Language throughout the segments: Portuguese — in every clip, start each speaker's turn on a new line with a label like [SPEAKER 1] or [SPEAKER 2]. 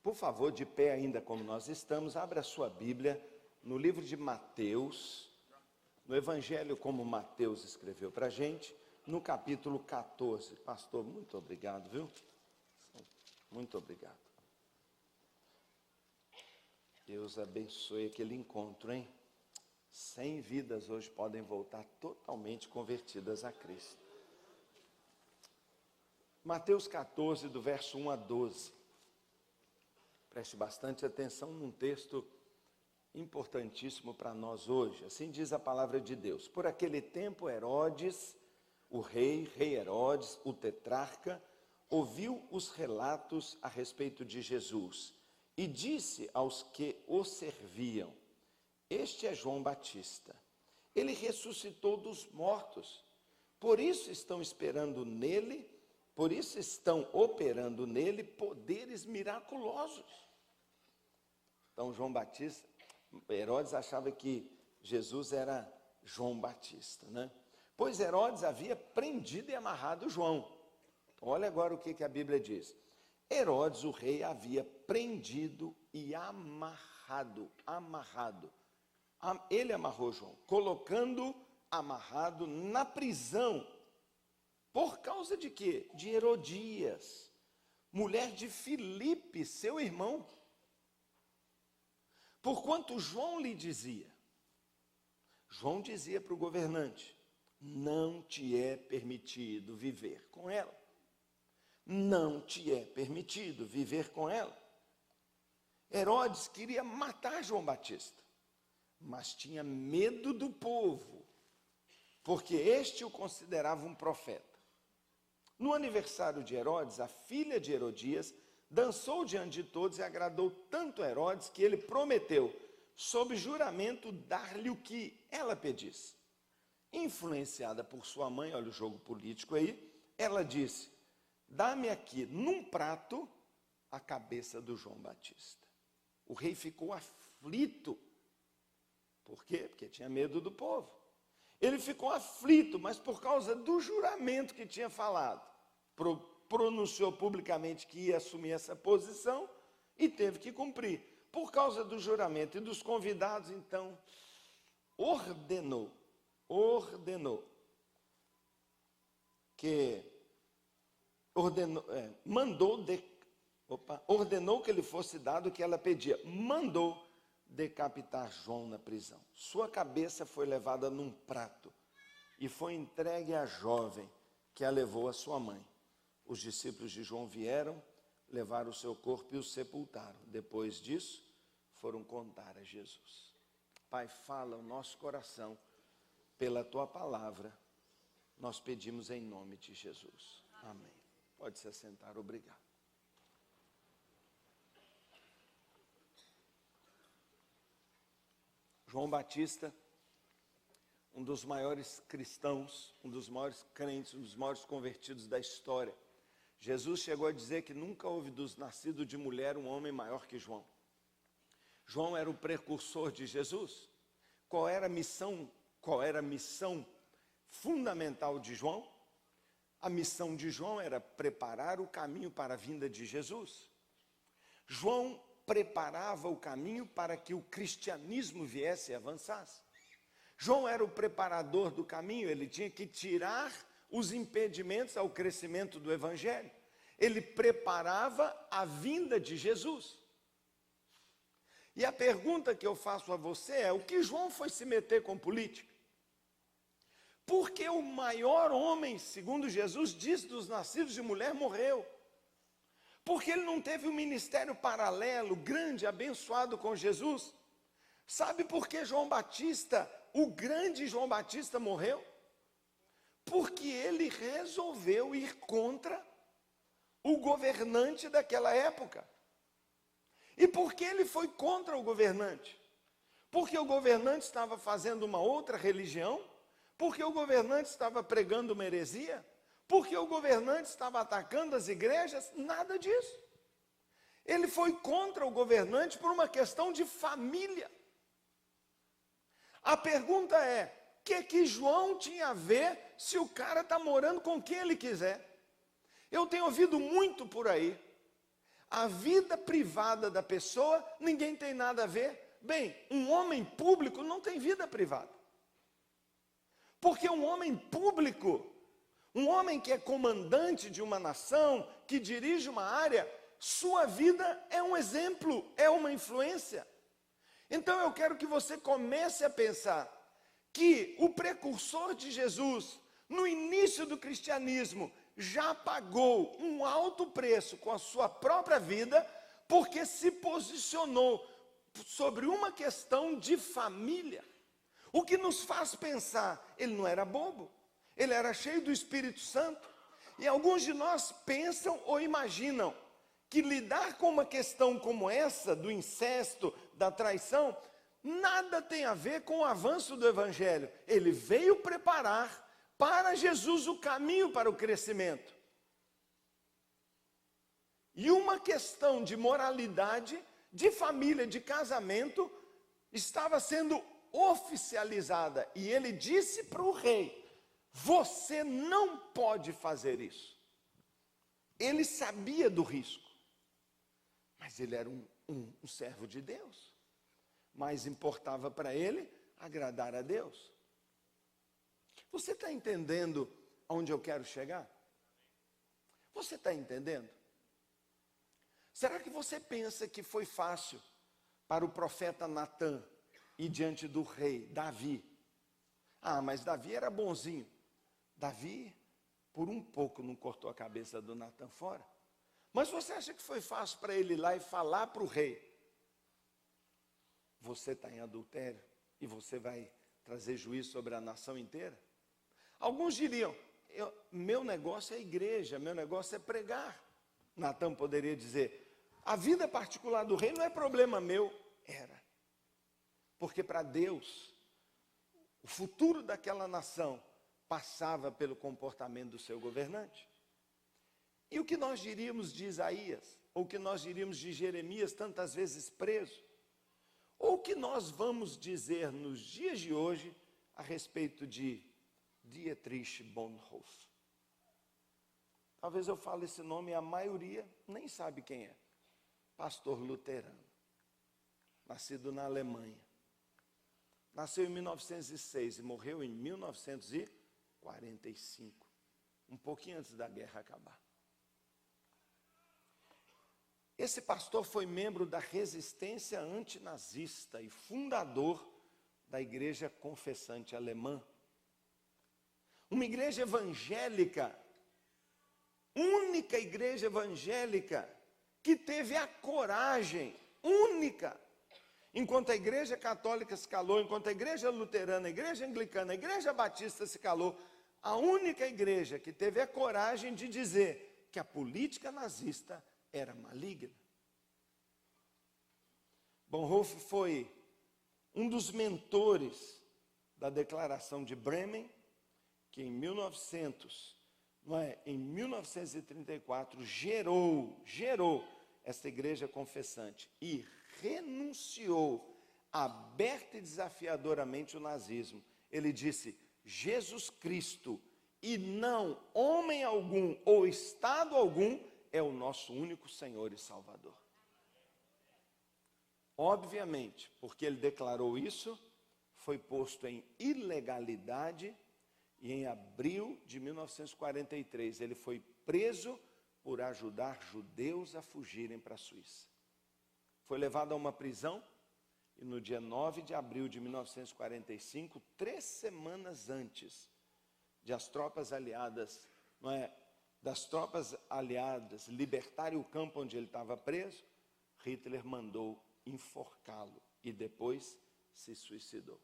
[SPEAKER 1] Por favor, de pé ainda como nós estamos, abra a sua Bíblia no livro de Mateus, no Evangelho como Mateus escreveu para a gente, no capítulo 14. Pastor, muito obrigado, viu? Muito obrigado. Deus abençoe aquele encontro, hein? 100 vidas hoje podem voltar totalmente convertidas a Cristo. Mateus 14, do verso 1 a 12. Preste bastante atenção num texto importantíssimo para nós hoje. Assim diz a palavra de Deus. Por aquele tempo, Herodes, o rei Herodes, o tetrarca, ouviu os relatos a respeito de Jesus e disse aos que o serviam: este é João Batista. Ele ressuscitou dos mortos. Por isso estão operando nele poderes miraculosos. Então, Herodes achava que Jesus era João Batista, né? Pois Herodes havia prendido e amarrado João. Olha agora o que a Bíblia diz. Herodes, o rei, havia prendido e amarrado. Ele amarrou João, colocando amarrado na prisão. Por causa de quê? De Herodias, mulher de Filipe, seu irmão. Porquanto João dizia para o governante: não te é permitido viver com ela. Não te é permitido viver com ela. Herodes queria matar João Batista, mas tinha medo do povo, porque este o considerava um profeta. No aniversário de Herodes, a filha de Herodias dançou diante de todos e agradou tanto a Herodes que ele prometeu, sob juramento, dar-lhe o que ela pedisse. Influenciada por sua mãe, olha o jogo político aí, ela disse: dá-me aqui num prato a cabeça do João Batista. O rei ficou aflito. Por quê? Porque tinha medo do povo. Ele ficou aflito, mas por causa do juramento que tinha falado, pronunciou publicamente que ia assumir essa posição e teve que cumprir. Por causa do juramento e dos convidados, então, ordenou que lhe fosse dado o que ela pedia. Mandou decapitar João na prisão. Sua cabeça foi levada num prato e foi entregue à jovem, que a levou à sua mãe. Os discípulos de João vieram, levaram o seu corpo e o sepultaram. Depois disso, foram contar a Jesus. Pai, fala o nosso coração pela tua palavra. Nós pedimos em nome de Jesus. Amém. Pode se assentar, obrigado. João Batista, um dos maiores cristãos, um dos maiores crentes, um dos maiores convertidos da história. Jesus chegou a dizer que nunca houve dos nascidos de mulher um homem maior que João. João era o precursor de Jesus. Qual era a missão fundamental de João? A missão de João era preparar o caminho para a vinda de Jesus. João preparava o caminho para que o cristianismo viesse e avançasse. João era o preparador do caminho, ele tinha que tirar os impedimentos ao crescimento do evangelho. Ele preparava a vinda de Jesus. E a pergunta que eu faço a você é: o que João foi se meter com política? Porque o maior homem, segundo Jesus diz, dos nascidos de mulher, morreu. Porque ele não teve um ministério paralelo, grande, abençoado com Jesus. Sabe por que João Batista, o grande João Batista, morreu? Porque ele resolveu ir contra o governante daquela época. E por que ele foi contra o governante? Porque o governante estava fazendo uma outra religião? Porque o governante estava pregando uma heresia? Porque o governante estava atacando as igrejas? Nada disso. Ele foi contra o governante por uma questão de família. A pergunta é: o que João tinha a ver se o cara está morando com quem ele quiser? Eu tenho ouvido muito por aí. a vida privada da pessoa, ninguém tem nada a ver. Bem, um homem público não tem vida privada. Porque um homem público, um homem que é comandante de uma nação, que dirige uma área, sua vida é um exemplo, é uma influência. Então eu quero que você comece a pensar que o precursor de Jesus, no início do cristianismo, já pagou um alto preço com a sua própria vida, porque se posicionou sobre uma questão de família. O que nos faz pensar, ele não era bobo, ele era cheio do Espírito Santo. E alguns de nós pensam ou imaginam que lidar com uma questão como essa, do incesto, da traição, nada tem a ver com o avanço do Evangelho. Ele veio preparar para Jesus o caminho para o crescimento. E uma questão de moralidade, de família, de casamento, estava sendo oficializada. E ele disse para o rei: você não pode fazer isso. Ele sabia do risco, mas ele era um servo de Deus. Mas importava para ele agradar a Deus. Você está entendendo aonde eu quero chegar? Você está entendendo? Será que você pensa que foi fácil para o profeta Natã ir diante do rei Davi? Ah, mas Davi era bonzinho. Davi, por um pouco, não cortou a cabeça do Natã fora. Mas você acha que foi fácil para ele ir lá e falar para o rei: você está em adultério e você vai trazer juízo sobre a nação inteira? Alguns diriam: meu negócio é a igreja, meu negócio é pregar. Natã poderia dizer: a vida particular do rei não é problema meu. Era. Porque para Deus, o futuro daquela nação passava pelo comportamento do seu governante. E o que nós diríamos de Isaías, ou o que nós diríamos de Jeremias, tantas vezes preso, ou o que nós vamos dizer nos dias de hoje a respeito de Dietrich Bonhoeffer? Talvez eu fale esse nome e a maioria nem sabe quem é. Pastor luterano, nascido na Alemanha. Nasceu em 1906 e morreu em 1945, um pouquinho antes da guerra acabar. Esse pastor foi membro da resistência antinazista e fundador da igreja confessante alemã. Uma igreja evangélica, única igreja evangélica, que teve a coragem única. Enquanto a igreja católica se calou, enquanto a igreja luterana, a igreja anglicana, a igreja batista se calou, a única igreja que teve a coragem de dizer que a política nazista era maligna. Bonhoeffer foi um dos mentores da Declaração de Bremen, que em 1934 gerou essa igreja confessante e renunciou aberta e desafiadoramente o nazismo. Ele disse: Jesus Cristo e não homem algum ou estado algum é o nosso único Senhor e Salvador. Obviamente, porque ele declarou isso, foi posto em ilegalidade e em abril de 1943 ele foi preso por ajudar judeus a fugirem para a Suíça. Foi levado a uma prisão e no dia 9 de abril de 1945, 3 semanas antes de as tropas aliadas, das tropas aliadas libertarem o campo onde ele estava preso, Hitler mandou enforcá-lo e depois se suicidou.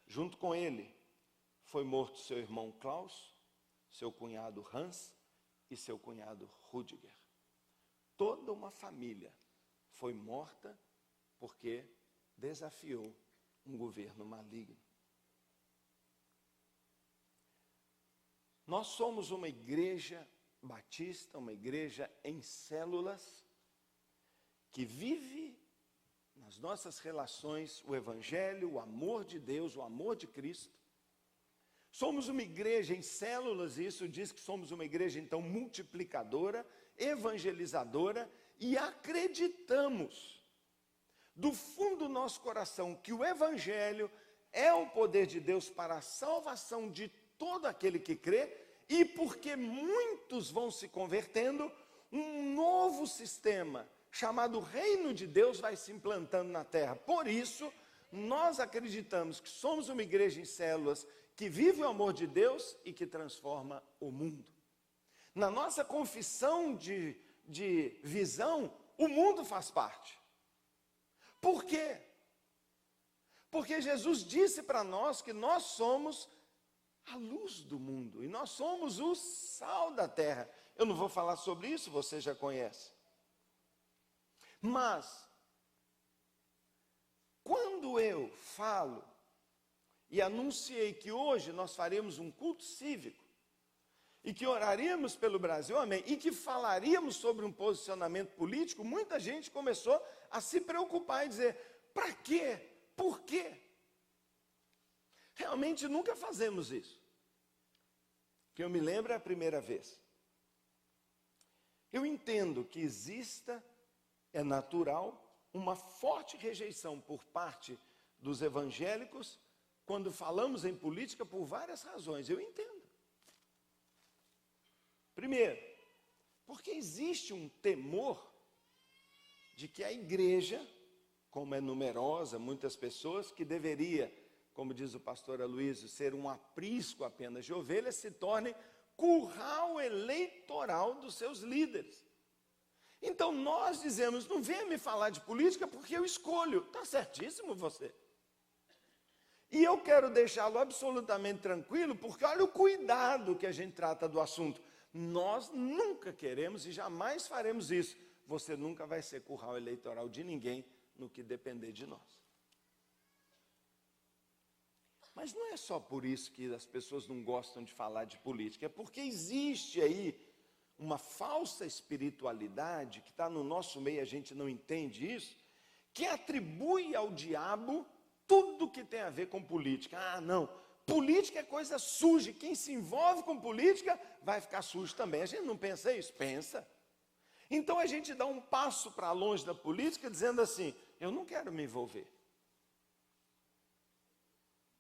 [SPEAKER 1] Junto com ele foi morto seu irmão Klaus, seu cunhado Hans e seu cunhado Rudiger. Toda uma família foi morta porque desafiou um governo maligno. Nós somos uma igreja batista, uma igreja em células, que vive nas nossas relações o Evangelho, o amor de Deus, o amor de Cristo. Somos uma igreja em células, e isso diz que somos uma igreja então multiplicadora, evangelizadora, e acreditamos do fundo do nosso coração que o Evangelho é o poder de Deus para a salvação de todo aquele que crê, e porque muitos vão se convertendo, um novo sistema chamado Reino de Deus vai se implantando na terra. Por isso, nós acreditamos que somos uma igreja em células que vive o amor de Deus e que transforma o mundo. Na nossa confissão de visão, o mundo faz parte. Por quê? Porque Jesus disse para nós que nós somos a luz do mundo e nós somos o sal da terra. Eu não vou falar sobre isso, você já conhece. Mas, quando eu falo e anunciei que hoje nós faremos um culto cívico e que oraríamos pelo Brasil, amém, e que falaríamos sobre um posicionamento político, muita gente começou a se preocupar e dizer, para quê? Por quê? Realmente nunca fazemos isso. Que eu me lembro é a primeira vez. Eu entendo que exista, é natural, uma forte rejeição por parte dos evangélicos quando falamos em política por várias razões. Eu entendo. Primeiro, porque existe um temor de que a igreja, como é numerosa, muitas pessoas, que deveria, como diz o pastor Aloysio, ser um aprisco apenas de ovelhas, se torne curral eleitoral dos seus líderes. Então nós dizemos, não venha me falar de política porque eu escolho. Está certíssimo você. E eu quero deixá-lo absolutamente tranquilo, porque olha o cuidado que a gente trata do assunto. Nós nunca queremos e jamais faremos isso. Você nunca vai ser curral eleitoral de ninguém no que depender de nós. Mas não é só por isso que as pessoas não gostam de falar de política, é porque existe aí uma falsa espiritualidade que está no nosso meio, a gente não entende isso, que atribui ao diabo tudo que tem a ver com política. Ah, não, política é coisa suja, quem se envolve com política vai ficar sujo também. A gente não pensa isso? Pensa. Então a gente dá um passo para longe da política dizendo assim, eu não quero me envolver.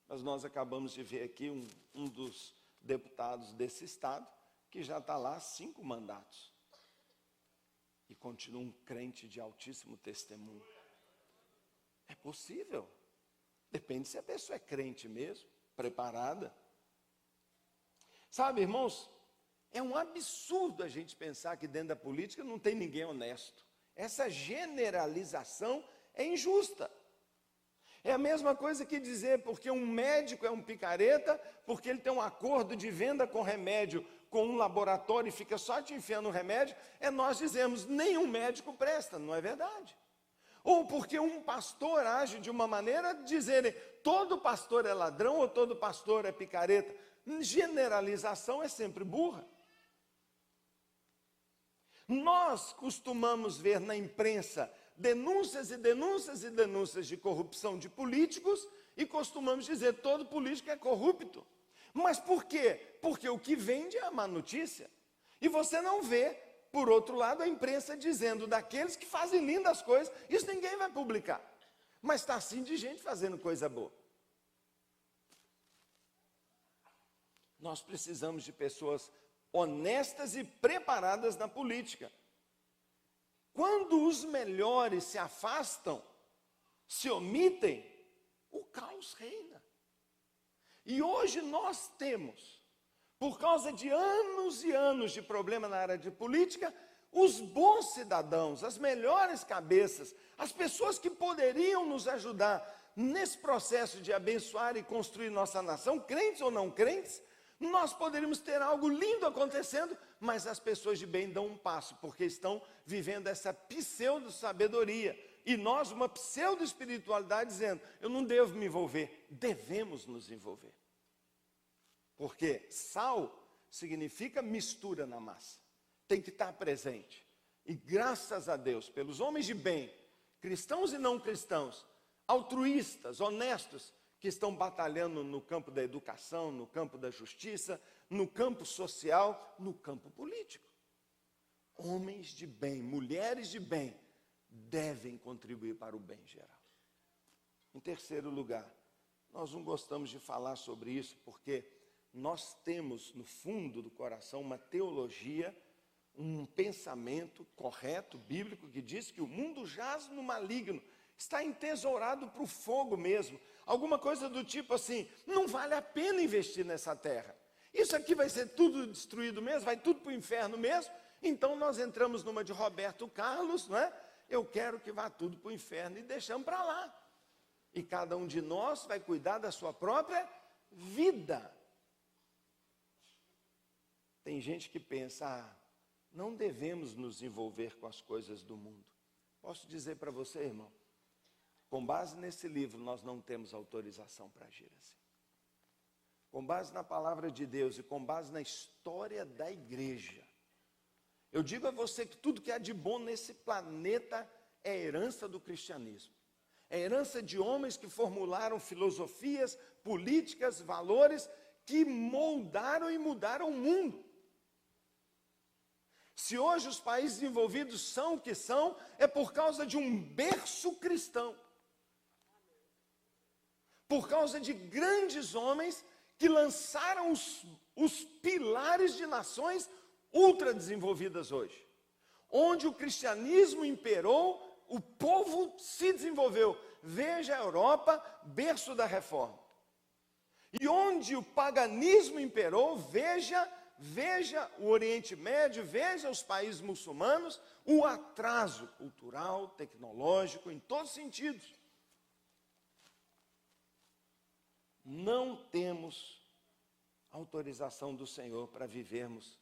[SPEAKER 1] Mas nós acabamos de ver aqui um dos deputados desse estado, que já está lá há 5 mandatos. E continua um crente de altíssimo testemunho. É possível. Depende se a pessoa é crente mesmo, preparada. Sabe, irmãos, é um absurdo a gente pensar que dentro da política não tem ninguém honesto. Essa generalização é injusta. É a mesma coisa que dizer porque um médico é um picareta, porque ele tem um acordo de venda com remédio com um laboratório e fica só te enfiando o remédio, nós dizemos, nenhum médico presta, não é verdade. Ou porque um pastor age de uma maneira, dizerem, todo pastor é ladrão ou todo pastor é picareta. Generalização é sempre burra. Nós costumamos ver na imprensa denúncias e denúncias e denúncias de corrupção de políticos e costumamos dizer todo político é corrupto. Mas por quê? Porque o que vende é a má notícia. E você não vê, por outro lado, a imprensa dizendo daqueles que fazem lindas coisas, isso ninguém vai publicar. Mas está assim de gente fazendo coisa boa. Nós precisamos de pessoas honestas e preparadas na política. Quando os melhores se afastam, se omitem, o caos reina. E hoje nós temos, por causa de anos e anos de problema na área de política, os bons cidadãos, as melhores cabeças, as pessoas que poderiam nos ajudar nesse processo de abençoar e construir nossa nação, crentes ou não crentes, nós poderíamos ter algo lindo acontecendo, mas as pessoas de bem dão um passo, porque estão vivendo essa pseudo-sabedoria. E nós, uma pseudo-espiritualidade, dizendo, eu não devo me envolver. Devemos nos envolver. Porque sal significa mistura na massa. Tem que estar presente. E graças a Deus, pelos homens de bem, cristãos e não cristãos, altruístas, honestos, que estão batalhando no campo da educação, no campo da justiça, no campo social, no campo político. Homens de bem, mulheres de bem, devem contribuir para o bem geral. Em terceiro lugar, nós não gostamos de falar sobre isso porque nós temos no fundo do coração uma teologia, um pensamento correto, bíblico, que diz que o mundo jaz no maligno, está entesourado para o fogo mesmo. Alguma coisa do tipo assim, não vale a pena investir nessa terra. Isso aqui vai ser tudo destruído mesmo, vai tudo para o inferno mesmo. Então nós entramos numa de Roberto Carlos, não é? Eu quero que vá tudo para o inferno e deixamos para lá. E cada um de nós vai cuidar da sua própria vida. Tem gente que pensa, não devemos nos envolver com as coisas do mundo. Posso dizer para você, irmão, com base nesse livro, nós não temos autorização para agir assim. Com base na palavra de Deus e com base na história da igreja, eu digo a você que tudo que há de bom nesse planeta é herança do cristianismo. É herança de homens que formularam filosofias, políticas, valores, que moldaram e mudaram o mundo. Se hoje os países desenvolvidos são o que são, é por causa de um berço cristão. Por causa de grandes homens que lançaram os pilares de nações ultra desenvolvidas hoje. Onde o cristianismo imperou, o povo se desenvolveu. Veja a Europa, berço da reforma. E onde o paganismo imperou, veja o Oriente Médio, veja os países muçulmanos, o atraso cultural, tecnológico, em todos os sentidos. Não temos autorização do Senhor para vivermos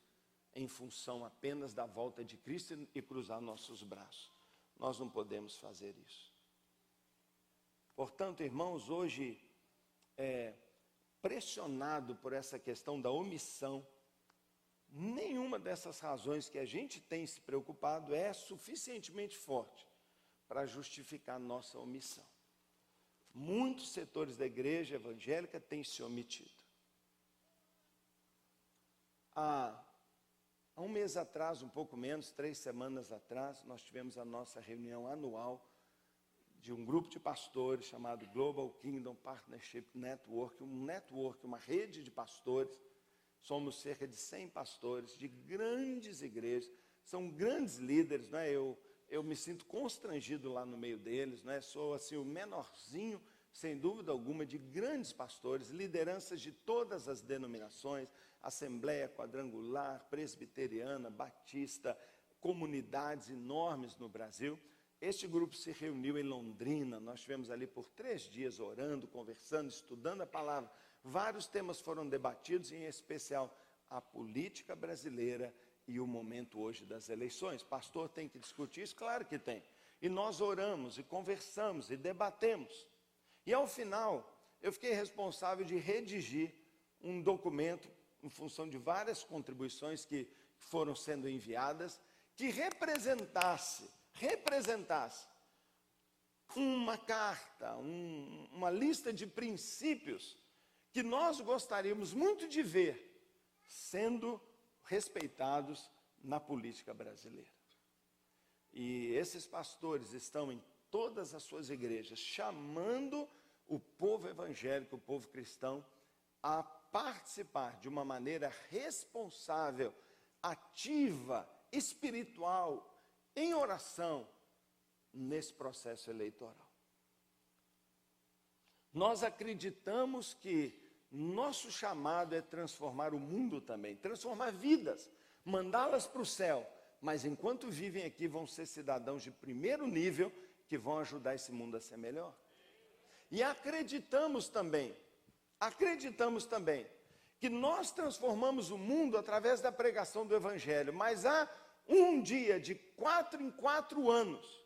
[SPEAKER 1] em função apenas da volta de Cristo e cruzar nossos braços. Nós não podemos fazer isso. Portanto, irmãos, hoje, pressionado por essa questão da omissão, nenhuma dessas razões que a gente tem se preocupado é suficientemente forte para justificar nossa omissão. Muitos setores da igreja evangélica têm se omitido. Há um mês atrás, um pouco menos, 3 semanas atrás, nós tivemos a nossa reunião anual de um grupo de pastores chamado Global Kingdom Partnership Network, uma rede de pastores. Somos cerca de 100 pastores de grandes igrejas, são grandes líderes, não é? Eu me sinto constrangido lá no meio deles, não é? Sou assim o menorzinho, sem dúvida alguma, de grandes pastores, lideranças de todas as denominações, Assembleia Quadrangular, Presbiteriana, Batista, comunidades enormes no Brasil. Este grupo se reuniu em Londrina, nós estivemos ali por 3 dias orando, conversando, estudando a palavra. Vários temas foram debatidos, em especial a política brasileira e o momento hoje das eleições. Pastor, tem que discutir isso? Claro que tem. E nós oramos e conversamos e debatemos. E ao final, eu fiquei responsável de redigir um documento, em função de várias contribuições que foram sendo enviadas, que representasse uma carta, uma lista de princípios que nós gostaríamos muito de ver sendo respeitados na política brasileira. E esses pastores estão em todas as suas igrejas chamando o povo evangélico, o povo cristão, a participar de uma maneira responsável, ativa, espiritual, em oração, nesse processo eleitoral. Nós acreditamos que nosso chamado é transformar o mundo também, transformar vidas, mandá-las para o céu, mas enquanto vivem aqui vão ser cidadãos de primeiro nível que vão ajudar esse mundo a ser melhor. E acreditamos também que nós transformamos o mundo através da pregação do Evangelho, mas há um dia de 4 em 4 anos,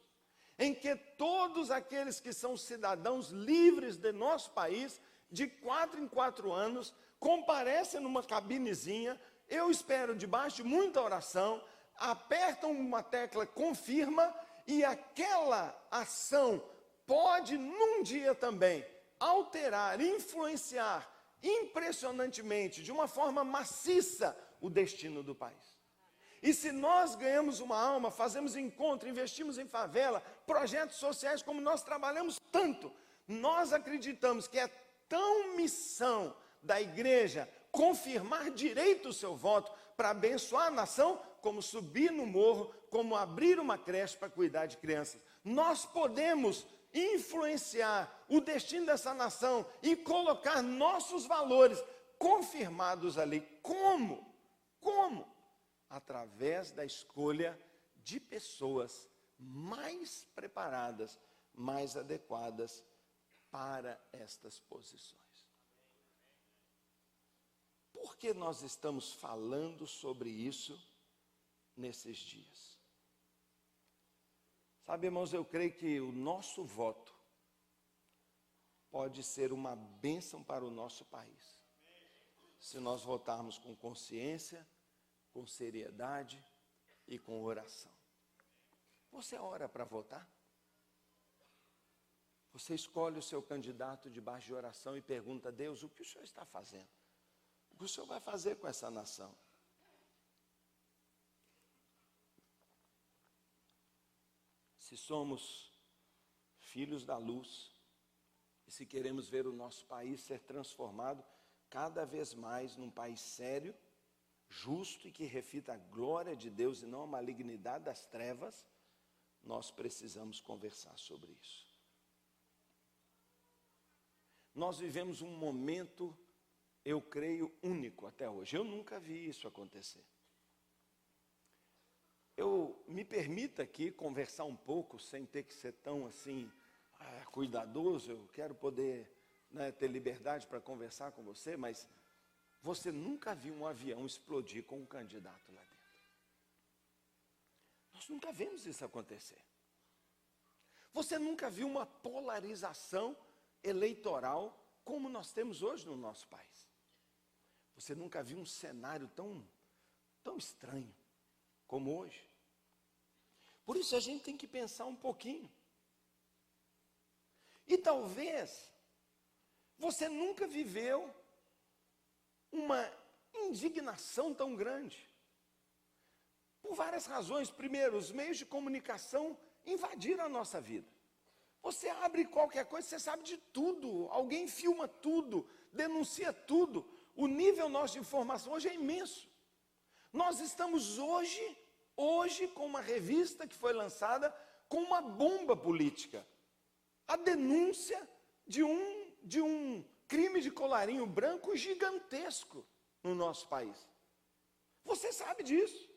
[SPEAKER 1] em que todos aqueles que são cidadãos livres de nosso país, de 4 em 4 anos, comparecem numa cabinezinha, eu espero debaixo de muita oração, apertam uma tecla confirma, e aquela ação pode num dia também alterar, influenciar impressionantemente, de uma forma maciça, o destino do país. E se nós ganhamos uma alma, fazemos encontro, investimos em favela, projetos sociais, como nós trabalhamos tanto, nós acreditamos que é tão missão da igreja confirmar direito o seu voto para abençoar a nação, como subir no morro, como abrir uma creche para cuidar de crianças. Nós podemos influenciar o destino dessa nação e colocar nossos valores confirmados ali. Como? Como? Através da escolha de pessoas mais preparadas, mais adequadas para estas posições. Por que nós estamos falando sobre isso nesses dias? Sabe, irmãos, eu creio que o nosso voto pode ser uma bênção para o nosso país, se nós votarmos com consciência, com seriedade e com oração. Você ora para votar? Você escolhe o seu candidato debaixo de oração e pergunta a Deus: o que o Senhor está fazendo? O que o Senhor vai fazer com essa nação? Se somos filhos da luz, e se queremos ver o nosso país ser transformado cada vez mais num país sério, justo e que reflita a glória de Deus e não a malignidade das trevas, nós precisamos conversar sobre isso. Nós vivemos um momento, eu creio, único até hoje. Eu nunca vi isso acontecer. Me permita aqui conversar um pouco, sem ter que ser tão assim, cuidadoso. Eu quero poder, ter liberdade para conversar com você, mas você nunca viu um avião explodir com um candidato lá dentro. Nós nunca vemos isso acontecer. Você nunca viu uma polarização eleitoral como nós temos hoje no nosso país. Você nunca viu um cenário tão estranho como hoje. Por isso a gente tem que pensar um pouquinho. E talvez você nunca viveu uma indignação tão grande. Por várias razões. Primeiro, os meios de comunicação invadiram a nossa vida. Você abre qualquer coisa, você sabe de tudo. Alguém filma tudo, denuncia tudo. O nível nosso de informação hoje é imenso. Nós estamos hoje com uma revista que foi lançada com uma bomba política. A denúncia de um crime de colarinho branco gigantesco no nosso país. Você sabe disso.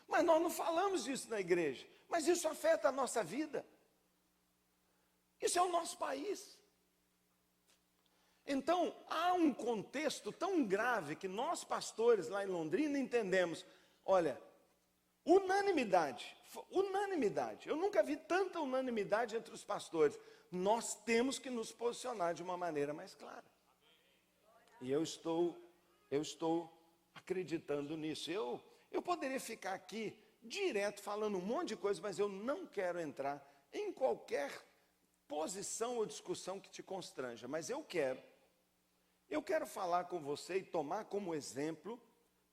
[SPEAKER 1] Mas nós não falamos disso na igreja. Mas isso afeta a nossa vida. Isso é o nosso país. Então, há um contexto tão grave que nós, pastores lá em Londrina, entendemos. Olha, unanimidade. Eu nunca vi tanta unanimidade entre os pastores. Nós temos que nos posicionar de uma maneira mais clara. E eu estou acreditando nisso. Eu poderia ficar aqui direto falando um monte de coisa, mas eu não quero entrar em qualquer posição ou discussão que te constranja. Mas eu quero falar com você e tomar como exemplo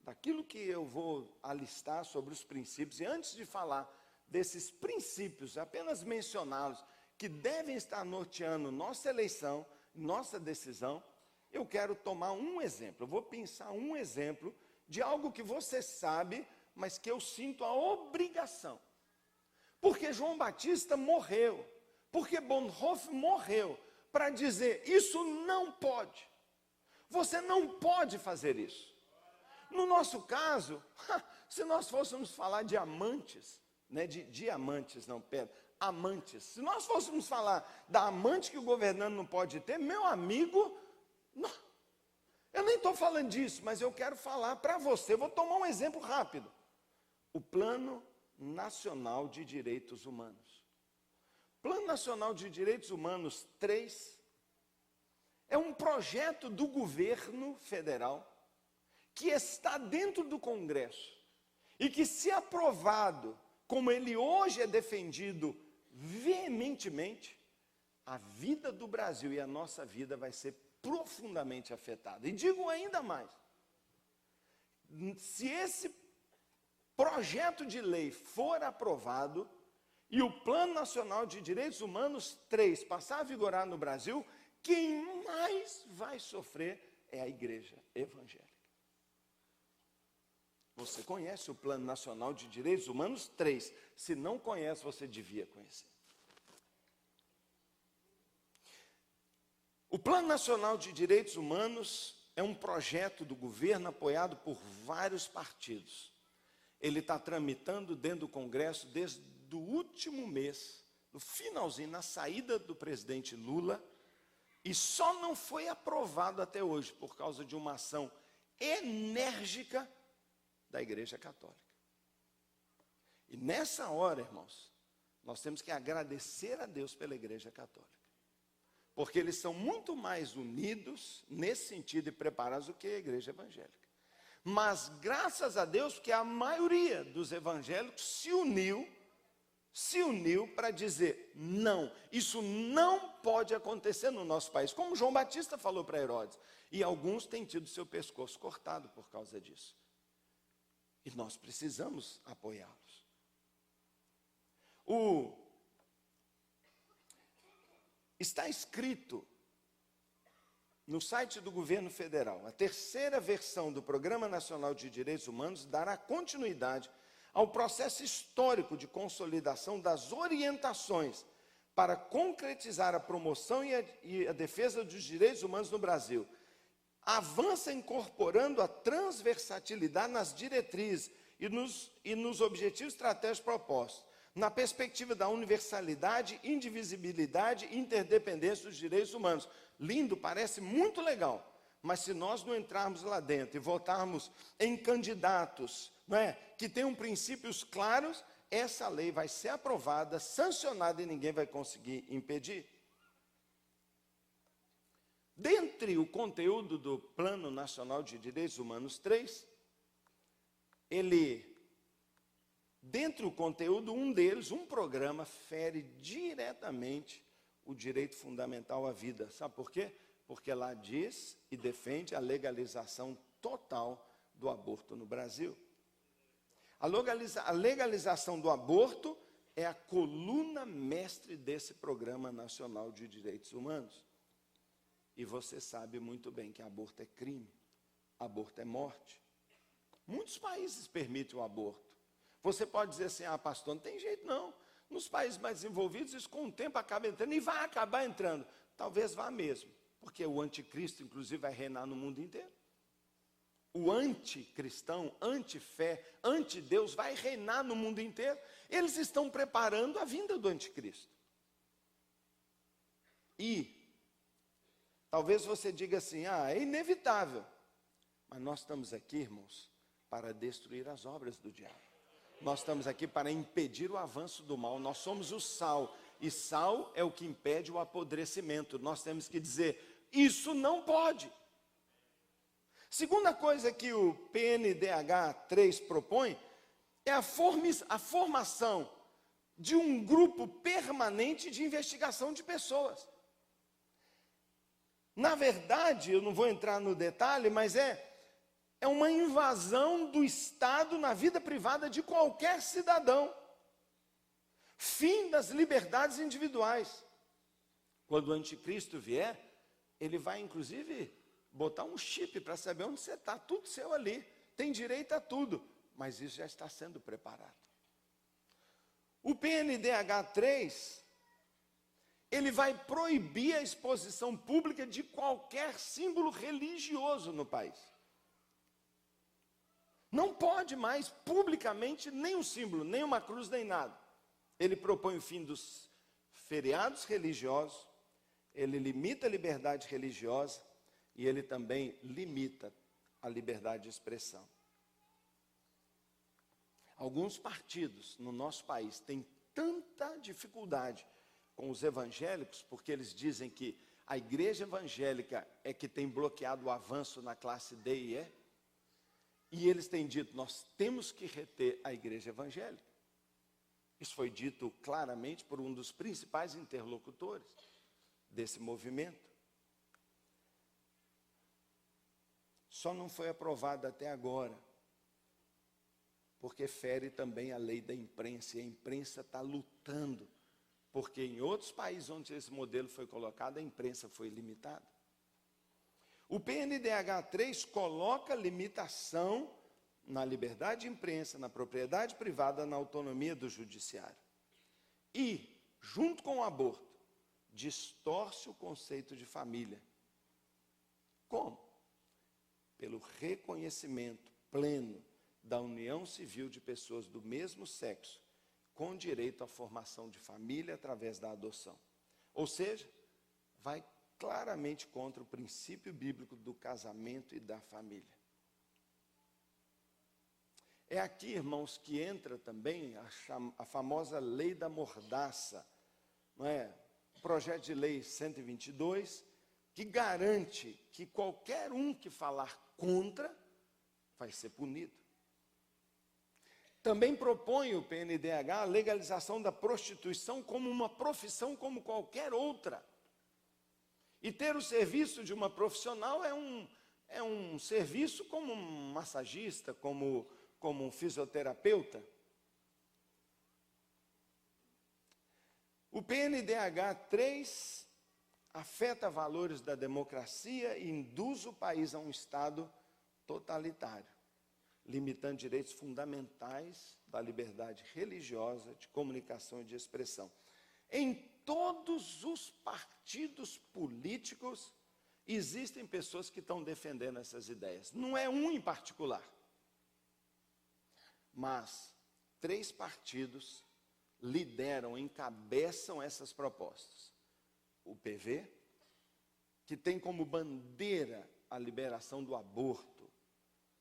[SPEAKER 1] daquilo que eu vou alistar sobre os princípios. E antes de falar desses princípios, apenas mencioná-los, que devem estar norteando nossa eleição, nossa decisão, eu quero tomar um exemplo. Eu vou pensar um exemplo de algo que você sabe, mas que eu sinto a obrigação. Porque João Batista morreu, porque Bonhoeffer morreu, para dizer, isso não pode. Você não pode fazer isso. No nosso caso, se nós fôssemos falar de amantes, de diamantes, não, pera, amantes. Se nós fôssemos falar da amante que o governante não pode ter, meu amigo, não, eu nem estou falando disso, mas eu quero falar para você. Eu vou tomar um exemplo rápido. O Plano Nacional de Direitos Humanos. Plano Nacional de Direitos Humanos 3 é um projeto do governo federal que está dentro do Congresso e que, se aprovado, como ele hoje é defendido veementemente, a vida do Brasil e a nossa vida vai ser profundamente afetada. E digo ainda mais, se esse projeto de lei for aprovado e o Plano Nacional de Direitos Humanos 3 passar a vigorar no Brasil, quem mais vai sofrer é a igreja evangélica. Você conhece o Plano Nacional de Direitos Humanos 3. Se não conhece, você devia conhecer. O Plano Nacional de Direitos Humanos é um projeto do governo apoiado por vários partidos. Ele está tramitando dentro do Congresso desde o último mês, no finalzinho, na saída do presidente Lula, e só não foi aprovado até hoje por causa de uma ação enérgica da Igreja Católica. E nessa hora, irmãos, nós temos que agradecer a Deus pela Igreja Católica. Porque eles são muito mais unidos nesse sentido e preparados do que a igreja evangélica. Mas graças a Deus, porque a maioria dos evangélicos se uniu para dizer, não, isso não pode acontecer no nosso país. Como João Batista falou para Herodes. E alguns têm tido seu pescoço cortado por causa disso. E nós precisamos apoiá-los. Está escrito no site do governo federal, a terceira versão do Programa Nacional de Direitos Humanos dará continuidade ao processo histórico de consolidação das orientações para concretizar a promoção e a defesa dos direitos humanos no Brasil. Avança incorporando a transversalidade nas diretrizes e nos objetivos estratégicos propostos, na perspectiva da universalidade, indivisibilidade e interdependência dos direitos humanos. Lindo, parece muito legal, mas se nós não entrarmos lá dentro e votarmos em candidatos, não é, que tenham princípios claros, essa lei vai ser aprovada, sancionada e ninguém vai conseguir impedir. Dentre o conteúdo do Plano Nacional de Direitos Humanos 3, dentre o conteúdo, um deles, um programa, fere diretamente o direito fundamental à vida. Sabe por quê? Porque lá diz e defende a legalização total do aborto no Brasil. A legalização do aborto é a coluna mestre desse Programa Nacional de Direitos Humanos. E você sabe muito bem que aborto é crime, aborto é morte. Muitos países permitem o aborto. Você pode dizer assim, pastor, não tem jeito não. Nos países mais desenvolvidos, isso com o tempo acaba entrando e vai acabar entrando. Talvez vá mesmo, porque o anticristo, inclusive, vai reinar no mundo inteiro. O anticristão, antifé, antideus vai reinar no mundo inteiro. Eles estão preparando a vinda do anticristo. E talvez você diga assim, é inevitável. Mas nós estamos aqui, irmãos, para destruir as obras do diabo. Nós estamos aqui para impedir o avanço do mal. Nós somos o sal. E sal é o que impede o apodrecimento. Nós temos que dizer, isso não pode. Segunda coisa que o PNDH 3 propõe é a formação de um grupo permanente de investigação de pessoas. Na verdade, eu não vou entrar no detalhe, mas é uma invasão do Estado na vida privada de qualquer cidadão. Fim das liberdades individuais. Quando o anticristo vier, ele vai inclusive botar um chip para saber onde você está, tudo seu ali, tem direito a tudo, mas isso já está sendo preparado. O PNDH 3, ele vai proibir a exposição pública de qualquer símbolo religioso no país. Não pode mais publicamente nem um símbolo, nem uma cruz, nem nada. Ele propõe o fim dos feriados religiosos, ele limita a liberdade religiosa e ele também limita a liberdade de expressão. Alguns partidos no nosso país têm tanta dificuldade com os evangélicos, porque eles dizem que a igreja evangélica é que tem bloqueado o avanço na classe D e E, e eles têm dito, nós temos que reter a igreja evangélica. Isso foi dito claramente por um dos principais interlocutores desse movimento. Só não foi aprovado até agora porque fere também a lei da imprensa, e a imprensa está lutando, porque em outros países onde esse modelo foi colocado, a imprensa foi limitada. O PNDH 3 coloca limitação na liberdade de imprensa, na propriedade privada, na autonomia do judiciário. E, junto com o aborto, distorce o conceito de família. Como? Pelo reconhecimento pleno da união civil de pessoas do mesmo sexo, com direito à formação de família através da adoção. Ou seja, vai claramente contra o princípio bíblico do casamento e da família. É aqui, irmãos, que entra também a famosa lei da mordaça, não é? O projeto de lei 122, que garante que qualquer um que falar contra vai ser punido. Também propõe o PNDH a legalização da prostituição como uma profissão como qualquer outra. E ter o serviço de uma profissional é um serviço como um massagista, como um fisioterapeuta. O PNDH 3 afeta valores da democracia e induz o país a um Estado totalitário, limitando direitos fundamentais da liberdade religiosa, de comunicação e de expressão. Em todos os partidos políticos, existem pessoas que estão defendendo essas ideias. Não é um em particular. Mas 3 partidos lideram, encabeçam essas propostas. O PV, que tem como bandeira a liberação do aborto,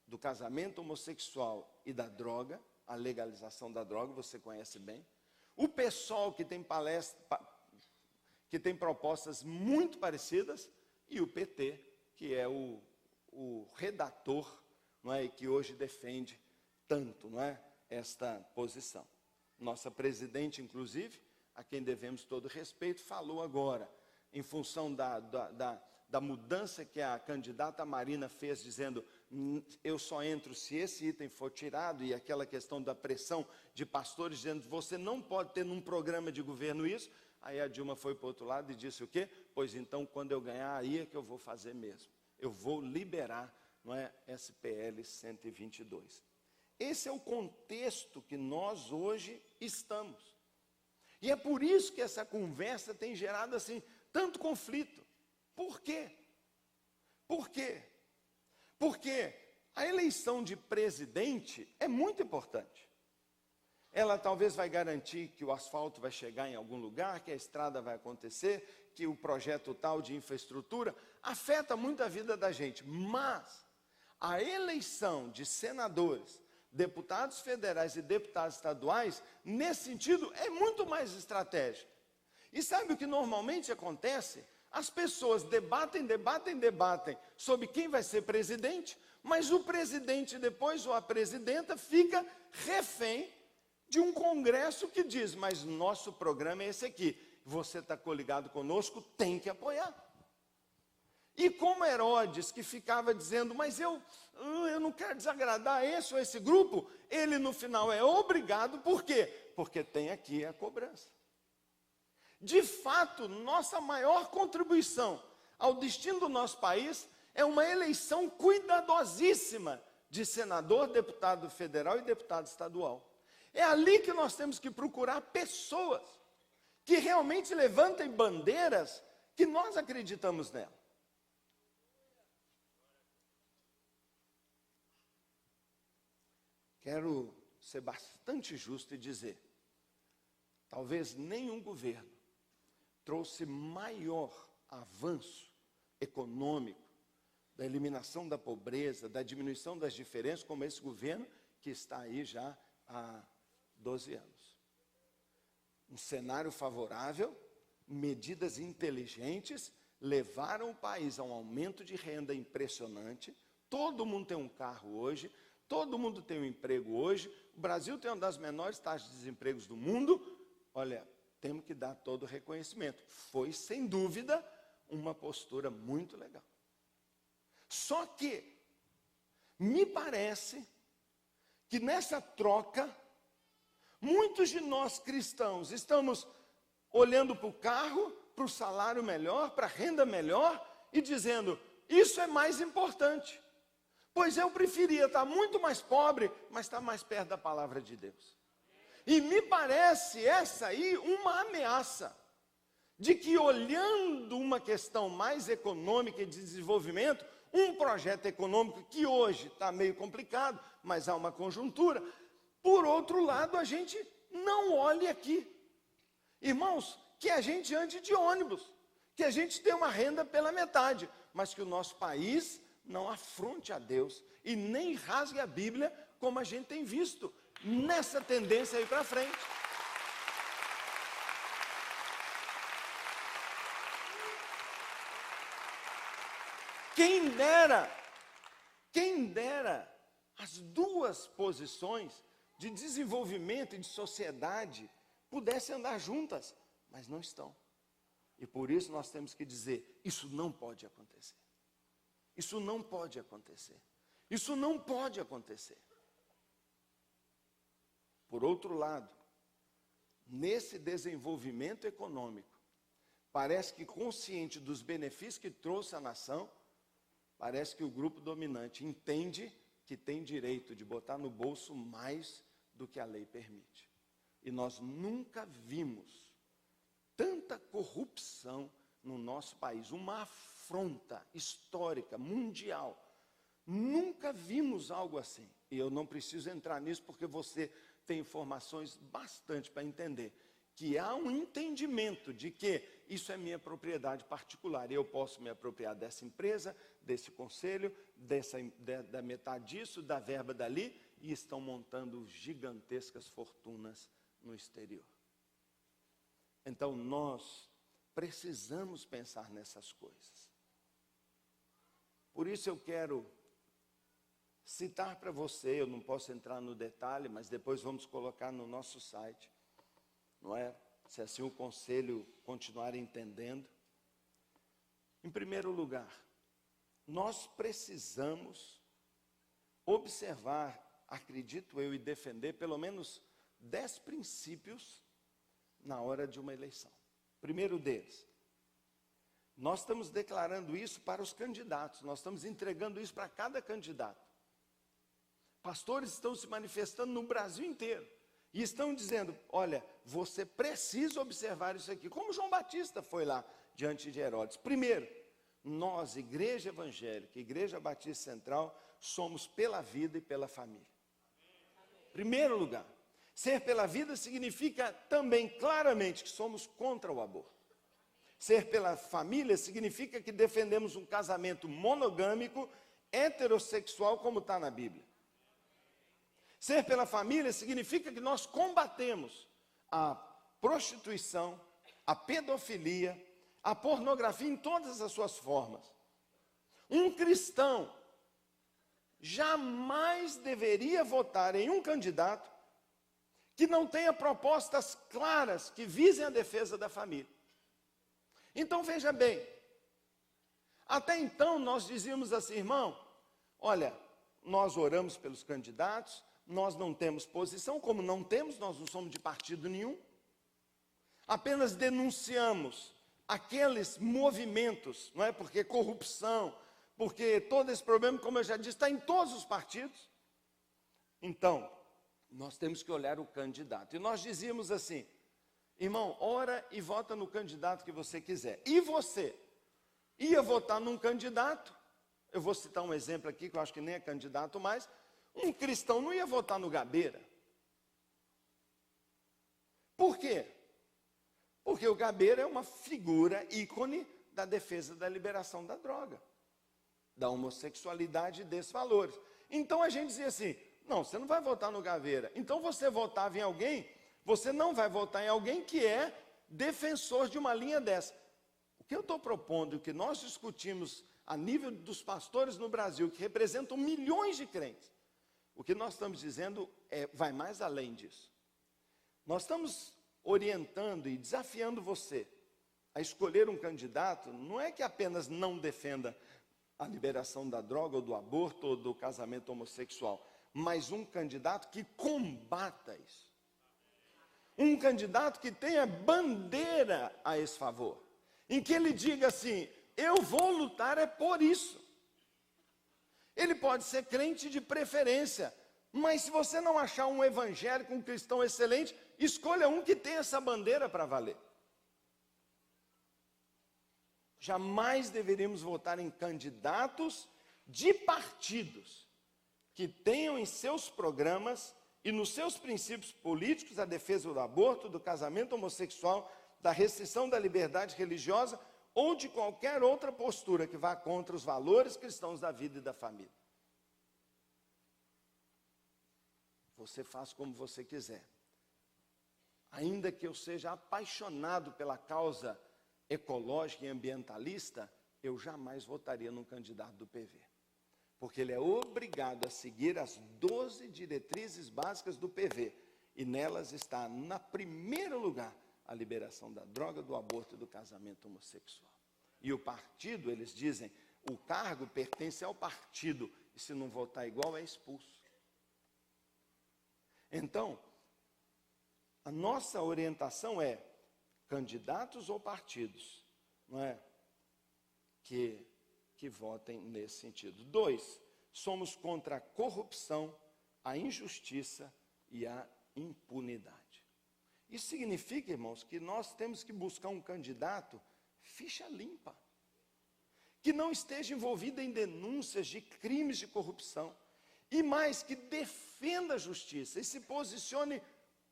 [SPEAKER 1] do casamento homossexual e da droga, a legalização da droga, você conhece bem. O PSOL, que tem propostas muito parecidas, e o PT, que é o redator, não é, e que hoje defende tanto, não é, esta posição. Nossa presidente, inclusive, a quem devemos todo respeito, falou agora, em função da mudança que a candidata Marina fez, dizendo, eu só entro se esse item for tirado, e aquela questão da pressão de pastores, dizendo, você não pode ter num programa de governo isso. Aí a Dilma foi para o outro lado e disse o quê? Pois então, quando eu ganhar, aí é que eu vou fazer mesmo. Eu vou liberar, não é, SPL 122. Esse é o contexto que nós hoje estamos. E é por isso que essa conversa tem gerado assim tanto conflito. Por quê? Por quê? Porque a eleição de presidente é muito importante. Ela talvez vai garantir que o asfalto vai chegar em algum lugar, que a estrada vai acontecer, que o projeto tal de infraestrutura afeta muito a vida da gente. Mas a eleição de senadores, deputados federais e deputados estaduais, nesse sentido, é muito mais estratégica. E sabe o que normalmente acontece? As pessoas debatem sobre quem vai ser presidente, mas o presidente depois, ou a presidenta, fica refém de um congresso que diz, mas nosso programa é esse aqui, você está coligado conosco, tem que apoiar. E como Herodes, que ficava dizendo, mas eu não quero desagradar esse ou esse grupo, ele no final é obrigado, por quê? Porque tem aqui a cobrança. De fato, nossa maior contribuição ao destino do nosso país é uma eleição cuidadosíssima de senador, deputado federal e deputado estadual. É ali que nós temos que procurar pessoas que realmente levantem bandeiras que nós acreditamos nela. Quero ser bastante justo e dizer, talvez nenhum governo trouxe maior avanço econômico, da eliminação da pobreza, da diminuição das diferenças, como esse governo que está aí já há 12 anos. Um cenário favorável, medidas inteligentes, levaram o país a um aumento de renda impressionante. Todo mundo tem um carro hoje, todo mundo tem um emprego hoje. O Brasil tem uma das menores taxas de desemprego do mundo. Olha, temos que dar todo o reconhecimento. Foi, sem dúvida, uma postura muito legal. Só que, me parece que nessa troca, muitos de nós cristãos estamos olhando para o carro, para o salário melhor, para a renda melhor e dizendo, isso é mais importante. Pois eu preferia estar muito mais pobre, mas estar mais perto da palavra de Deus. E me parece essa aí uma ameaça de que, olhando uma questão mais econômica e de desenvolvimento, um projeto econômico que hoje está meio complicado, mas há uma conjuntura, por outro lado, a gente não olhe aqui. Irmãos, que a gente ande de ônibus, que a gente tenha uma renda pela metade, mas que o nosso país não afronte a Deus e nem rasgue a Bíblia, como a gente tem visto nessa tendência aí para frente. Quem dera as duas posições de desenvolvimento e de sociedade pudessem andar juntas, mas não estão. E por isso nós temos que dizer, isso não pode acontecer. Isso não pode acontecer. Isso não pode acontecer. Por outro lado, nesse desenvolvimento econômico, parece que consciente dos benefícios que trouxe à nação, parece que o grupo dominante entende que tem direito de botar no bolso mais do que a lei permite. E nós nunca vimos tanta corrupção no nosso país, uma afronta histórica, mundial. Nunca vimos algo assim. E eu não preciso entrar nisso porque você tem informações bastante para entender que há um entendimento de que isso é minha propriedade particular e eu posso me apropriar dessa empresa, desse conselho, da metade disso, da verba dali, e estão montando gigantescas fortunas no exterior. Então nós precisamos pensar nessas coisas. Por isso eu quero citar para você, eu não posso entrar no detalhe, mas depois vamos colocar no nosso site, não é? Se assim o conselho continuar entendendo. Em primeiro lugar, nós precisamos observar, acredito eu, e defender pelo menos 10 princípios na hora de uma eleição. Primeiro deles, nós estamos declarando isso para os candidatos, nós estamos entregando isso para cada candidato. Pastores estão se manifestando no Brasil inteiro e estão dizendo, olha, você precisa observar isso aqui, como João Batista foi lá diante de Herodes. Primeiro, nós, Igreja Evangélica, Igreja Batista Central, somos pela vida e pela família. Primeiro lugar, ser pela vida significa também claramente que somos contra o aborto. Ser pela família significa que defendemos um casamento monogâmico, heterossexual, como está na Bíblia. Ser pela família significa que nós combatemos a prostituição, a pedofilia, a pornografia em todas as suas formas. Um cristão jamais deveria votar em um candidato que não tenha propostas claras que visem a defesa da família. Então veja bem, até então nós dizíamos assim, irmão, olha, nós oramos pelos candidatos, nós não temos posição, como não temos, nós não somos de partido nenhum. Apenas denunciamos aqueles movimentos, não é? Porque corrupção, porque todo esse problema, como eu já disse, está em todos os partidos. Então, nós temos que olhar o candidato. E nós dizíamos assim, irmão, ora e vota no candidato que você quiser. E você ia votar num candidato, eu vou citar um exemplo aqui, que eu acho que nem é candidato mais, um cristão não ia votar no Gabeira. Por quê? Porque o Gabeira é uma figura, ícone da defesa da liberação da droga, da homossexualidade e desses valores. Então a gente dizia assim, não, você não vai votar no Gabeira. Então você votava em alguém, você não vai votar em alguém que é defensor de uma linha dessa. O que eu estou propondo, o que nós discutimos a nível dos pastores no Brasil, que representam milhões de crentes, o que nós estamos dizendo vai mais além disso. Nós estamos orientando e desafiando você a escolher um candidato, não é que apenas não defenda a liberação da droga, ou do aborto, ou do casamento homossexual, mas um candidato que combata isso. Um candidato que tenha bandeira a esse favor, em que ele diga assim: eu vou lutar é por isso. Ele pode ser crente de preferência, mas se você não achar um evangélico, um cristão excelente, escolha um que tenha essa bandeira para valer. Jamais deveríamos votar em candidatos de partidos que tenham em seus programas e nos seus princípios políticos a defesa do aborto, do casamento homossexual, da restrição da liberdade religiosa ou de qualquer outra postura que vá contra os valores cristãos da vida e da família. Você faz como você quiser. Ainda que eu seja apaixonado pela causa ecológica e ambientalista, eu jamais votaria num candidato do PV. Porque ele é obrigado a seguir as 12 diretrizes básicas do PV. E nelas está, na primeiro lugar, a liberação da droga, do aborto e do casamento homossexual. E o partido, eles dizem, o cargo pertence ao partido. E se não votar igual, é expulso. Então, a nossa orientação é candidatos ou partidos, não é? Que votem nesse sentido. 2, somos contra a corrupção, a injustiça e a impunidade. Isso significa, irmãos, que nós temos que buscar um candidato ficha limpa, que não esteja envolvido em denúncias de crimes de corrupção, e mais, que defenda a justiça e se posicione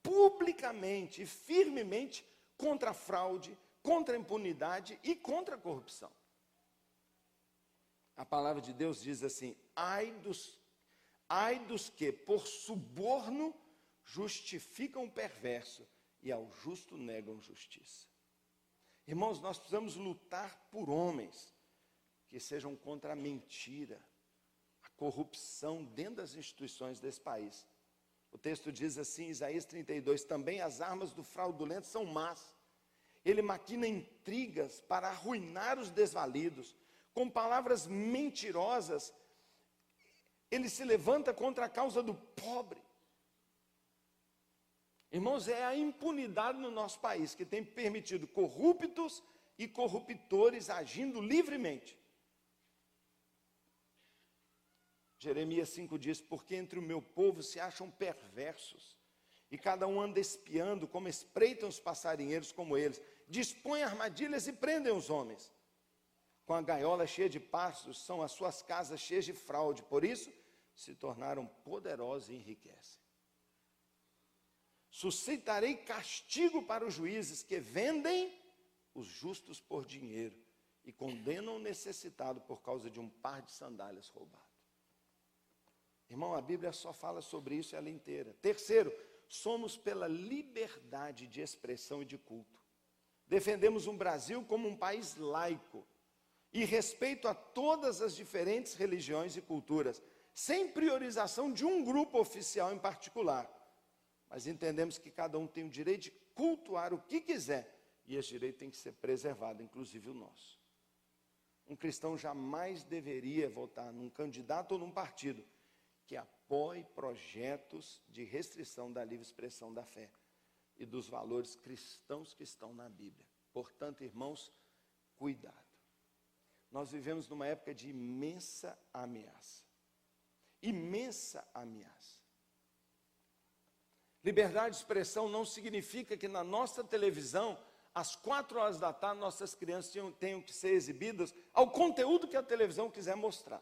[SPEAKER 1] publicamente e firmemente contra a fraude, contra a impunidade e contra a corrupção. A palavra de Deus diz assim: ai dos que por suborno justificam o perverso e ao justo negam justiça. Irmãos, nós precisamos lutar por homens que sejam contra a mentira, a corrupção dentro das instituições desse país. O texto diz assim, Isaías 32, também as armas do fraudulento são más. Ele maquina intrigas para arruinar os desvalidos. Com palavras mentirosas, ele se levanta contra a causa do pobre. Irmãos, é a impunidade no nosso país que tem permitido corruptos e corruptores agindo livremente. Jeremias 5 diz, porque entre o meu povo se acham perversos, e cada um anda espiando, como espreitam os passarinheiros como eles, dispõem armadilhas e prendem os homens. Com a gaiola cheia de passos, são as suas casas cheias de fraude, por isso se tornaram poderosos e enriquecem. Suscitarei castigo para os juízes que vendem os justos por dinheiro e condenam o necessitado por causa de um par de sandálias roubado. Irmão, a Bíblia só fala sobre isso ela inteira. Terceiro, somos pela liberdade de expressão e de culto. Defendemos um Brasil como um país laico e respeito a todas as diferentes religiões e culturas, sem priorização de um grupo oficial em particular. Mas entendemos que cada um tem o direito de cultuar o que quiser, e esse direito tem que ser preservado, inclusive o nosso. Um cristão jamais deveria votar num candidato ou num partido que apoie projetos de restrição da livre expressão da fé e dos valores cristãos que estão na Bíblia. Portanto, irmãos, cuidado. Nós vivemos numa época de imensa ameaça. Imensa ameaça. Liberdade de expressão não significa que na nossa televisão, às 4 horas da tarde, nossas crianças tenham que ser exibidas ao conteúdo que a televisão quiser mostrar.